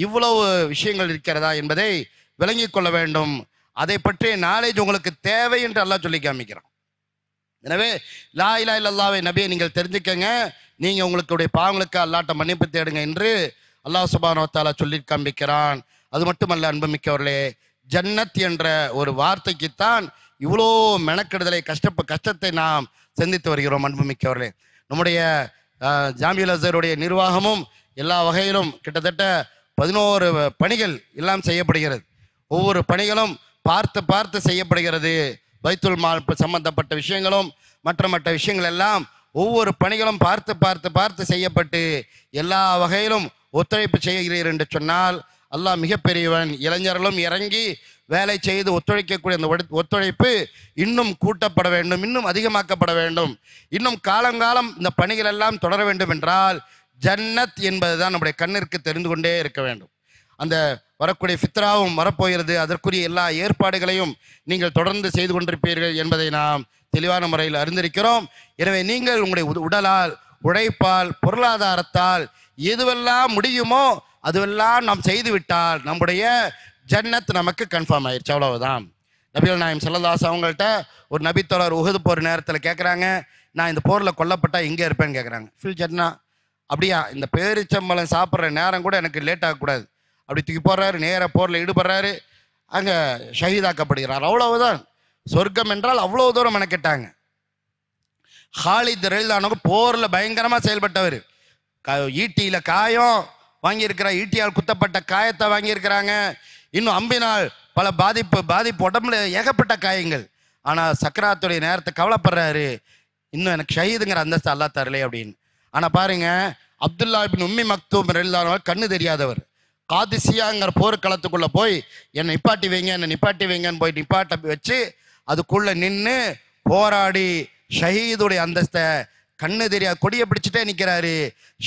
இவ்வளவு விஷயங்கள் இருக்கிறதா என்பதை விளங்கிக் கொள்ள வேண்டும். அதை பற்றிய நாலேஜ் உங்களுக்கு தேவை என்று அல்லாஹ் சொல்லி காமிக்கிறான். எனவே லா இலாஹ இல்லல்லாஹ்வை நபியை நீங்கள் தெரிஞ்சுக்கங்க, நீங்கள் உங்களுடைய பாவங்களுக்கு அல்லாஹ்ட்ட மன்னிப்பு தேடுங்க என்று அல்லாஹ் சுப்ஹானஹு வ தஆலா சொல்லி காமிக்கிறான். அது மட்டுமல்ல அன்புமிக்கவர்களே, ஜன்னத் என்ற ஒரு வார்த்தைக்குத்தான் இவ்வளோ மெனக்கெடுதலை கஷ்டத்தை நாம் சந்தித்து வருகிறோம். அன்புமிக்கவர்களே, நம்முடைய ஜாமியுல் அஸ்ஹருடைய நிர்வாகமும் எல்லா வகையிலும் கிட்டத்தட்ட 11 பணிகள் எல்லாம் செய்யப்படுகிறது. ஒவ்வொரு பணிகளும் பார்த்து செய்யப்படுகிறது. பைத்துல் மால் சம்பந்தப்பட்ட விஷயங்களும் மற்ற விஷயங்கள் எல்லாம் ஒவ்வொரு பணிகளும் பார்த்து செய்யப்பட்டு எல்லா வகையிலும் ஒத்துழைப்பு செய்கிறீர் என்று சொன்னால் அல்லாஹ் மிகப்பெரியவன். இளைஞர்களும் இறங்கி வேலை செய்து ஒத்துழைக்கக்கூடிய அந்த ஒத்துழைப்பு இன்னும் கூட்டப்பட வேண்டும், இன்னும் அதிகமாக்கப்பட வேண்டும். இன்னும் காலங்காலம் இந்த பணிகள் எல்லாம் தொடர வேண்டும் என்றால் ஜன்னத் என்பதுதான் நம்முடைய கண்ணிற்கு தெரிந்து கொண்டே இருக்க வேண்டும். அந்த வரக்கூடிய ஃபித்ராவும் வரப்போகிறது, அதற்குரிய எல்லா ஏற்பாடுகளையும் நீங்கள் தொடர்ந்து செய்து கொண்டிருப்பீர்கள் என்பதை நாம் தெளிவான முறையில் அறிந்திருக்கிறோம். எனவே நீங்கள் உங்களுடைய உடலால், உழைப்பால், பொருளாதாரத்தால் எதுவெல்லாம் முடியுமோ அதுவெல்லாம் நாம் செய்துவிட்டால் நம்முடைய ஜன்னத் நமக்கு கன்ஃபார்ம் ஆயிடுச்சு, அவ்வளவுதான். நபிகள் நாயகம் ஸல்லல்லாஹு அலைஹி அவங்கள்ட்ட ஒரு நபித்தோழர் உஹது போர் நேரத்தில் கேட்குறாங்க, நான் இந்த போரில் கொல்லப்பட்டா எங்கே இருப்பேன்னு கேட்குறாங்க. ஃபில் ஜன்னா, அப்படியா, இந்த பேரிச்சம்பழம் சாப்பிட்ற நேரம் கூட எனக்கு லேட் ஆகக்கூடாது. அப்படி தூக்கி போடுறாரு, நேர போரில் ஈடுபடுறாரு, அங்கே ஷஹீதாக்கப்படுகிறார். அவ்வளவுதான். சொர்க்கம் என்றால் அவ்வளவு தூரம் மெனக்கெட்டாங்க. ஹாலித் ரலியல்லாஹு அன்ஹு போரில் பயங்கரமாக செயல்பட்டவர். ஈட்டியில் காயம், வாங்கியிருக்கிறாங்க, ஈட்டியால் குத்தப்பட்ட காயத்தை வாங்கியிருக்கிறாங்க, இன்னும் அம்பினால் பல பாதிப்பு உடம்புல ஏகப்பட்ட காயங்கள். ஆனால் சக்கராத்துடைய நேரத்தை கவலைப்படுறாரு, இன்னும் எனக்கு ஷஹீதுங்கிற அந்தஸ்து அல்லாஹ் தரலே அப்படின்னு. ஆனால் பாருங்க, அப்துல்லா இப்னு உம்மி மக்தூம் ரலியல்லாஹு கண்ணு தெரியாதவர், காதிசியாங்கிற போர்க்களத்துக்குள்ள போய் என்னை நிப்பாட்டி வைங்கன்னு போய் நிப்பாட்ட வச்சு அதுக்குள்ள நின்று போராடி ஷஹீதுடைய அந்தஸ்தை, கண்ணு தெரியாது கொடியை பிடிச்சிட்டே நிற்கிறாரு,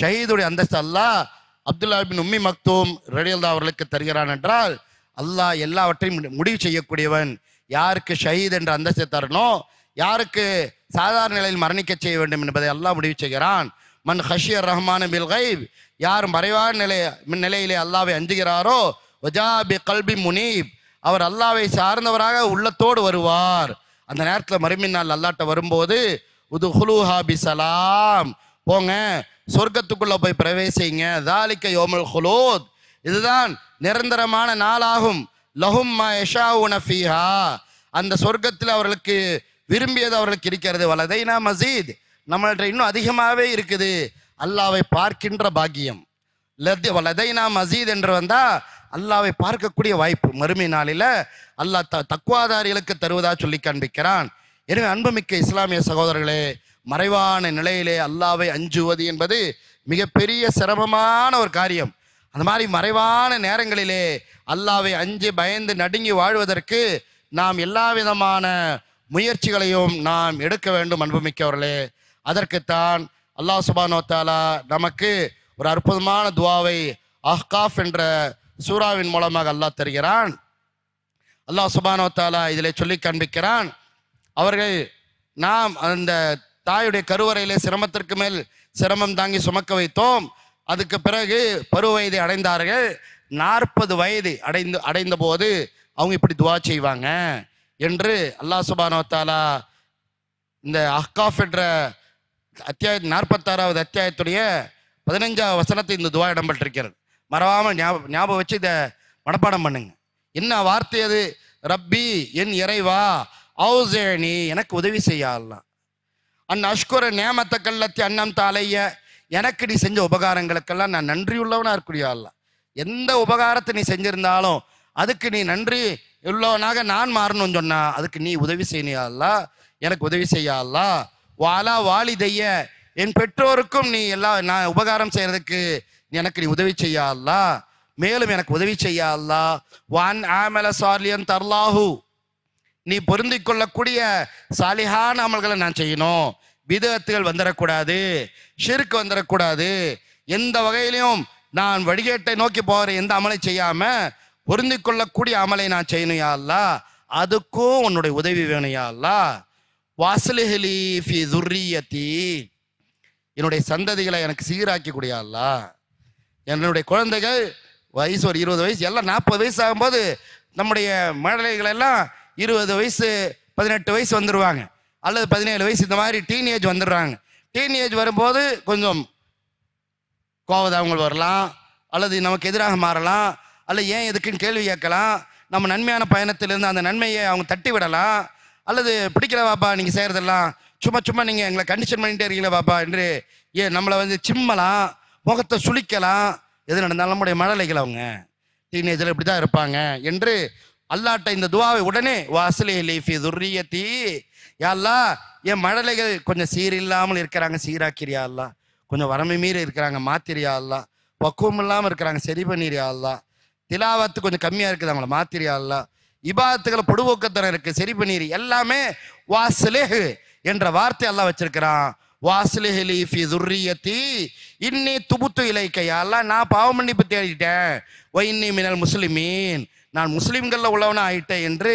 ஷஹீதுடைய அந்தஸ்து அல்லாஹ் அப்துல்லா இப்னு உம்மி மக்தூம் ரலியல்லாஹு அவர்களுக்கு தருகிறான் என்றால், அல்லாஹ் எல்லாவற்றையும் முடிவு செய்யக்கூடியவன். யாருக்கு ஷஹீத் என்ற அந்தஸ்தை தரணும், யாருக்கு சாதாரண நிலையில் மரணிக்க செய்ய வேண்டும் என்பதை அல்லாஹ் முடிவு செய்கிறான். மன் ஹஷியர் ரஹ்மான் பில் கைப், யார் மறைவான நிலையிலே அல்லாவை அஞ்சுகிறாரோ, வஜா பி கல்பி முனீப், அவர் அல்லாவை சார்ந்தவராக உள்ளத்தோடு வருவார். அந்த நேரத்தில் மறுமின் அல்லாட்ட வரும்போது உதுஹுலுஹா பி சலாம், போங்க சொர்க்கத்துக்குள்ள போய் பிரவேசிங்க, தாலிக்க யோமுல் ஹுலூத், இதுதான் நிரந்தரமான நாளாகும். லஹும் மா யஷாஊன ஃபீஹா, அந்த சொர்க்கத்தில் அவர்களுக்கு விரும்பியது அவர்களுக்கு இருக்கிறது. வலதைனா மசீத், நம்மள்ட்ட இன்னும் அதிகமாகவே இருக்குது அல்லாவை பார்க்கின்ற பாக்கியம். வலதைனா மசீத் என்று வந்தா அல்லாவை பார்க்கக்கூடிய வாய்ப்பு மறுமை நாளில் அல்லாஹ் தக்வாதாரிகளுக்கு தருவதா சொல்லி காண்பிக்கிறான். எனவே அன்புமிக்க இஸ்லாமிய சகோதரர்களே, மறைவான நிலையிலே அல்லாவை அஞ்சுவது என்பது மிகப்பெரிய சிரமமான ஒரு காரியம். அந்த மாதிரி மறைவான நேரங்களிலே அல்லாவை அஞ்சு பயந்து நடுங்கி வாழ்வதற்கு நாம் எல்லா விதமான முயற்சிகளையும் நாம் எடுக்க வேண்டும் அன்புமிக்கவர்களே. அதற்குத்தான் அல்லாஹ் சுப்ஹானஹு வ தஆலா நமக்கு ஒரு அற்புதமான துஆவை அஹ்காஃப் என்ற சூறாவின் மூலமாக அல்லாஹ் தருகிறான். அல்லாஹ் சுப்ஹானஹு வ தஆலா இதிலே சொல்லி காண்பிக்கிறான், அவர்கள் நாம் அந்த தாயுடைய கருவறையிலே சிரமத்திற்கு மேல் சிரமம் தாங்கி சுமக்க வைத்தோம். அதுக்கு பிறகு பருவ வயதை அடைந்தார்கள். 40 வயது அடைந்த போது அவங்க இப்படி துவா செய்வாங்க என்று அல்லாஹ் சுப்ஹானஹு வ தஆலா இந்த அஹ்காஃப் என்ற அத்தியாயம் 46வது அத்தியாயத்துடைய 15வது வசனத்தை இந்த துவா இடம்பெற்றிருக்கிறது. மறவாமல் ஞாபகம் வச்சு இதை மனப்பாடம் பண்ணுங்க. என்ன வார்த்தை அது? ரப்பி, என் இறைவா, ஔஸிஅனி, எனக்கு உதவி செய்ய அல்லாஹ், அன் அஷ்குர நிஅமத்த கல்லத்தி அன்அம்த அலைய, எனக்கு நீ செஞ்ச உபகாரங்களுக்கெல்லாம் நான் நன்றியுள்ளவனா இருக்கக்கூடிய அல்லாஹ். எந்த உபகாரத்தை நீ செஞ்சிருந்தாலும் அதுக்கு நீ நன்றி உள்ளவனாக நான் மாறணும்னு சொன்னா அதுக்கு நீ உதவி செய்ய அல்லாஹ், எனக்கு உதவி செய்ய அல்லாஹ். வாலா வாலிதைய, என் பெற்றோருக்கும் நீ நான் உபகாரம் செய்யறதுக்கு எனக்கு நீ உதவி செய்ய அல்லாஹ், மேலும் எனக்கு உதவி செய்ய அல்லாஹ். வான் ஆமல சாலியன் தர்லாஹு, நீ பொருந்தி கொள்ளக்கூடிய சாலிஹான அமல்களை நான் செய்யணும், விதத்துகள் வந்துடக்கூடாது, ஷிர்க் வந்துடக்கூடாது, எந்த வகையிலையும் நான் வழிகேட்டை நோக்கி போகிற எந்த அமலை செய்யாம பொருந்தி கொள்ளக்கூடிய அமலை நான் செய்யணும் யா அல்லாஹ், அதுக்கும் உன்னுடைய உதவி வேணும் யா அல்லாஹ். வாஸ்லிஹ்லி ஃபி ذُرِّيَّتِي, என்னுடைய சந்ததிகளை எனக்கு சீராக்கி கூடிய அல்லாஹ். என்னுடைய குழந்தைகள் வயசு ஒரு 20 வயசு, எல்லாம் 40 வயசு ஆகும்போது நம்முடைய மழலைகள் எல்லாம் 20 வயசு 18 வயசு வந்துடுவாங்க, அல்லது 17 வயசு, இந்த மாதிரி டீனேஜ் வந்துடுறாங்க. டீனேஜ் வரும்போது கொஞ்சம் கோபதாபங்கள் வரலாம், அல்லது நமக்கு எதிராக மாறலாம், அல்லது ஏன் எதுக்குன்னு கேள்வி கேட்கலாம், நம்ம நன்மையான பயணத்திலிருந்து அந்த நன்மையை அவங்க தட்டி விடலாம், அல்லது பிடிக்கல பாப்பா நீங்கள் செய்கிறதெல்லாம், சும்மா நீங்கள் எங்களை கண்டிஷன் பண்ணிகிட்டே இருக்கீங்களா பாப்பா என்று நம்மளை சிம்மலாம், முகத்தை சுளிக்கலாம். எது நடந்தாலும் நம்முடைய மழலைகள் அவங்க டீனேஜில் இப்படி தான் இருப்பாங்க என்று அல்லாட்ட இந்த துவாவை உடனே வாஸ்லிஹ்லி ஃபி ذُرِّيَّتِي, யா அல்லாஹ் என் மழலைகள் கொஞ்சம் சீரில்லாமல் இருக்கிறாங்க, சீராக்கிறியா அல்லாஹ், கொஞ்சம் வறுமை மீறி இருக்கிறாங்க, மாத்திரியா அல்லாஹ், பக்குவம் இல்லாமல் இருக்கிறாங்க, சரி பண்ணிரியா அல்லாஹ், திலாவத்து கொஞ்சம் கம்மியாக இருக்குது அவங்கள மாத்திரியா அல்லாஹ், இபாதத்துகளை பொடுவோக்கத்தனம் இருக்குது, சரி பண்ணிரி, எல்லாமே வாஸ்லிஹ் என்ற வார்த்தை அல்லாஹ் வச்சிருக்கிறான். வாஸ்லிஹ்லி ஃபி ذُرِّيَّتِي இன்னி துபுத்து இலைக்க, யா அல்லாஹ் நான் பாவ மன்னிப்பு தேடிட்டேன், வ இன்னி மினல் முஸ்லிமீன், நான் முஸ்லிம்களில் உள்ளவனா ஆயிட்டேன் என்று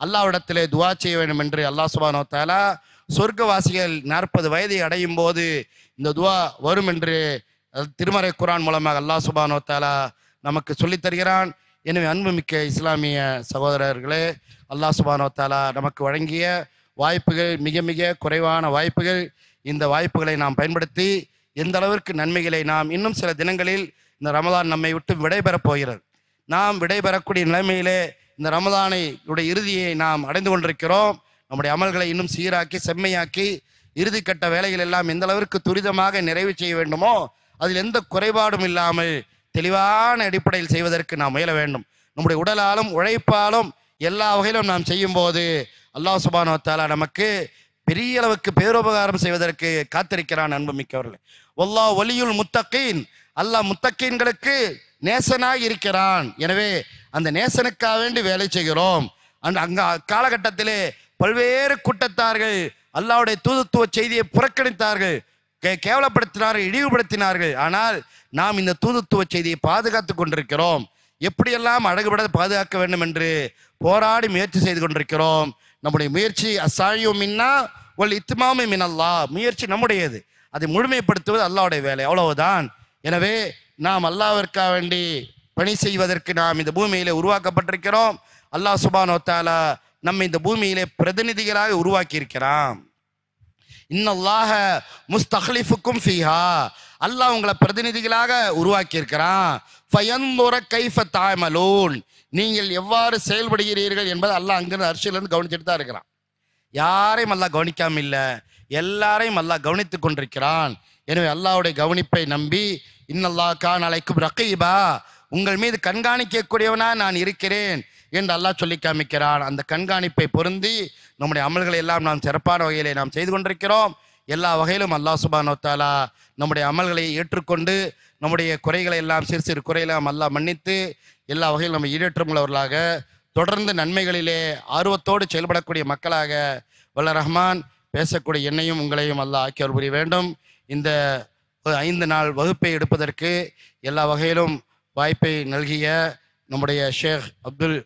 அல்லாஹ்விடத்திலே துவா செய்ய வேண்டும் என்று அல்லாஹ் சுப்ஹானஹு வ தஆலா சொர்க்கவாசிகள் 40 வயதை அடையும் போது இந்த துவா வரும் என்று திருமறை குர்ஆன் மூலமாக அல்லாஹ் சுப்ஹானஹு வ தஆலா நமக்கு சொல்லித் தருகிறான். எனவே அன்புமிக்க இஸ்லாமிய சகோதரர்களே, அல்லாஹ் சுப்ஹானஹு வ தஆலா நமக்கு வழங்கிய வாய்ப்புகள் மிக மிக குறைவான வாய்ப்புகள். இந்த வாய்ப்புகளை நாம் பயன்படுத்தி எந்த அளவிற்கு நன்மைகளை நாம் இன்னும் சில தினங்களில் இந்த ரமலான் நம்மை விட்டு விடைபெறப் போகிறது. நாம் விடைபெறக்கூடிய நிலைமையிலே இந்த ரமலானை இறுதியை நாம் அடைந்து கொண்டிருக்கிறோம். நம்முடைய அமல்களை இன்னும் சீராக்கி செம்மையாக்கி இறுதிக்கட்ட வேலைகள் எல்லாம் எந்த அளவிற்கு துரிதமாக நிறைவு செய்ய வேண்டுமோ அதில் எந்த குறைபாடும் இல்லாமல் தெளிவான அடிப்படையில் செய்வதற்கு நாம் முயல வேண்டும். நம்முடைய உடலாலும் உழைப்பாலும் எல்லா வகையிலும் நாம் செய்யும்போது அல்லாஹ் சுப்ஹானஹு வ தஆலா நமக்கு பெரிய அளவுக்கு பேரோபகாரம் செய்வதற்கு காத்திருக்கிறான். அன்புமிக்கவர்களே, வல்லாஹ் வலியுல் முத்தகீன், அல்லாஹ் முத்தகீன்களுக்கு நேசனாக இருக்கிறான். எனவே அந்த நேசனுக்காக வேண்டி வேலை செய்கிறோம். அங்க காலகட்டத்திலே பல்வேறு கூட்டத்தார்கள் அல்லாஹ்வுடைய தூதுத்துவ செய்தியை புறக்கணித்தார்கள், கேவலப்படுத்தினார்கள், இழிவுபடுத்தினார்கள். ஆனால் நாம் இந்த தூதுத்துவ செய்தியை பாதுகாத்து கொண்டிருக்கிறோம். எப்படியெல்லாம் அழகுபட பாதுகாக்க வேண்டும் என்று போராடி முயற்சி செய்து கொண்டிருக்கிறோம். நம்முடைய முயற்சி அஸ்ஸாயு மின்னா வல் இத்மாமு மினல்லாஹ், முயற்சி நம்முடையது, அதை முழுமைப்படுத்துவது அல்லாஹ்வுடைய வேலை, அவ்வளவுதான். எனவே நாம் அல்லாஹ்விற்காக வேண்டி பணி செய்வதற்கு நாம் இந்த பூமியிலே உருவாக்கப்பட்டிருக்கிறோம். அல்லாஹ் சுப்ஹானஹு வ தஆலா நம்ம இந்த பூமியிலே பிரதிநிதிகளாக உருவாக்கி இருக்கிறான். இன்னல்லாஹ முஸ்தக்லிஃபுக்கும் ஃபீஹா, அல்லாஹ் உங்களை பிரதிநிதிகளாக உருவாக்கி இருக்கிறான். ஃபயன்துர கைஃப தஅமலூன், நீங்கள் எவ்வாறு செயல்படுகிறீர்கள் என்பது அல்லாஹ் அங்கிருந்து அர்ஷிலிருந்து கவனிச்சுட்டு தான் இருக்கிறான். யாரையும் அல்லாஹ் கவனிக்காம இல்லை, எல்லாரையும் அல்லாஹ் கவனித்துக் கொண்டிருக்கிறான். எனவே அல்லாஹ்வுடைய கவனிப்பை நம்பி இன்னல்லாஹ் கான அலைக்கும் ரகீபா, உங்கள் மீது கண்காணிக்கக்கூடியவனா நான் இருக்கிறேன் என்று அல்லாஹ் சொல்லி காமிக்கிறான். அந்த கண்காணிப்பை பொருந்தி நம்முடைய அமல்களை எல்லாம் நாம் சிறப்பான வகையிலே நாம் செய்து கொண்டிருக்கிறோம். எல்லா வகையிலும் அல்லாஹ் சுப்ஹானஹு வ தஆலா நம்முடைய அமல்களை ஏற்றுக்கொண்டு நம்முடைய குறைகளை எல்லாம் சிறு சிறு குறையெல்லாம் அல்லாஹ் மன்னித்து எல்லா வகையிலும் நம்ம ஈடேற்றமுள்ளவர்களாக தொடர்ந்து நன்மைகளிலே ஆர்வத்தோடு செயல்படக்கூடிய மக்களாக வல்ல ரஹ்மான் பேசக்கூடிய என்னையும் உங்களையும் அல்லாஹ் ஆக்கி அருள் புரிய வேண்டும். இந்த 5 நாள் வகுப்பை எடுப்பதற்கு எல்லா வகையிலும் வாய்ப்பை நல்கிய நம்முடைய ஷேக் அப்துல்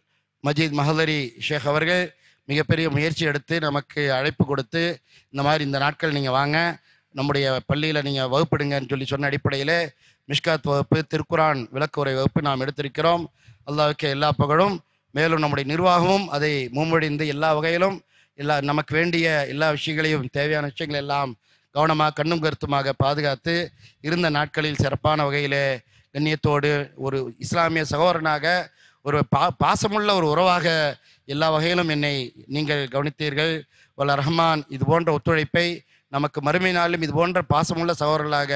மஜீத் மஹலரி ஷேக் அவர்கள் மிகப்பெரிய முயற்சி எடுத்து நமக்கு அழைப்பு கொடுத்து இந்த மாதிரி இந்த நாட்கள் நீங்கள் வாங்க, நம்முடைய பள்ளியில் நீங்கள் வகுப்பிடுங்கன்னு சொல்லி சொன்ன அடிப்படையில் மிஷ்காத் வகுப்பு, திருக்குரான் விளக்குரை வகுப்பு நாம் எடுத்திருக்கிறோம். அல்லாஹ்வுக்கு எல்லா புகழும். மேலும் நம்முடைய நிர்வாகமும் அதை முன்மொழிந்து எல்லா வகையிலும் நமக்கு வேண்டிய எல்லா விஷயங்களையும் தேவையான விஷயங்கள் எல்லாம் கவனமாக கண்ணும் கருத்துமாக பாதுகாத்து இருந்த நாட்களில் சிறப்பான வகையிலே கண்ணியத்தோடு ஒரு இஸ்லாமிய சகோதரனாக ஒரு பாசமுள்ள ஒரு உறவாக எல்லா வகையிலும் என்னை நீங்கள் கவனித்தீர்கள். வல்ல ரஹ்மான் இது போன்ற ஒத்துழைப்பை நமக்கு மறுமை நாளிலும் இது போன்ற பாசமுள்ள சகோதரர்களாக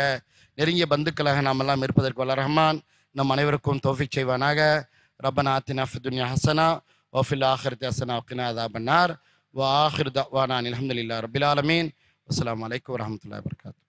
நெருங்கிய பந்துக்களாக நாம் எல்லாம் இருப்பதற்கு வல்ல ரஹ்மான் நம் அனைவருக்கும் தௌஃபீக் செய்வானாக. ரப்பனா ஆத்தினா ஃபித் துன்யா ஹஸனா வ ஃபில் ஆখিরাতি ஹஸனா வ கினா அஸாபன்னார் வ ஆখির தஅவானா அல்ஹம்துலில்லாஹி ரப்பில் ஆலமீன். அஸ்ஸலாமு அலைக்கும் வரஹ்மத்துல்லாஹி வபரகாத்துஹு.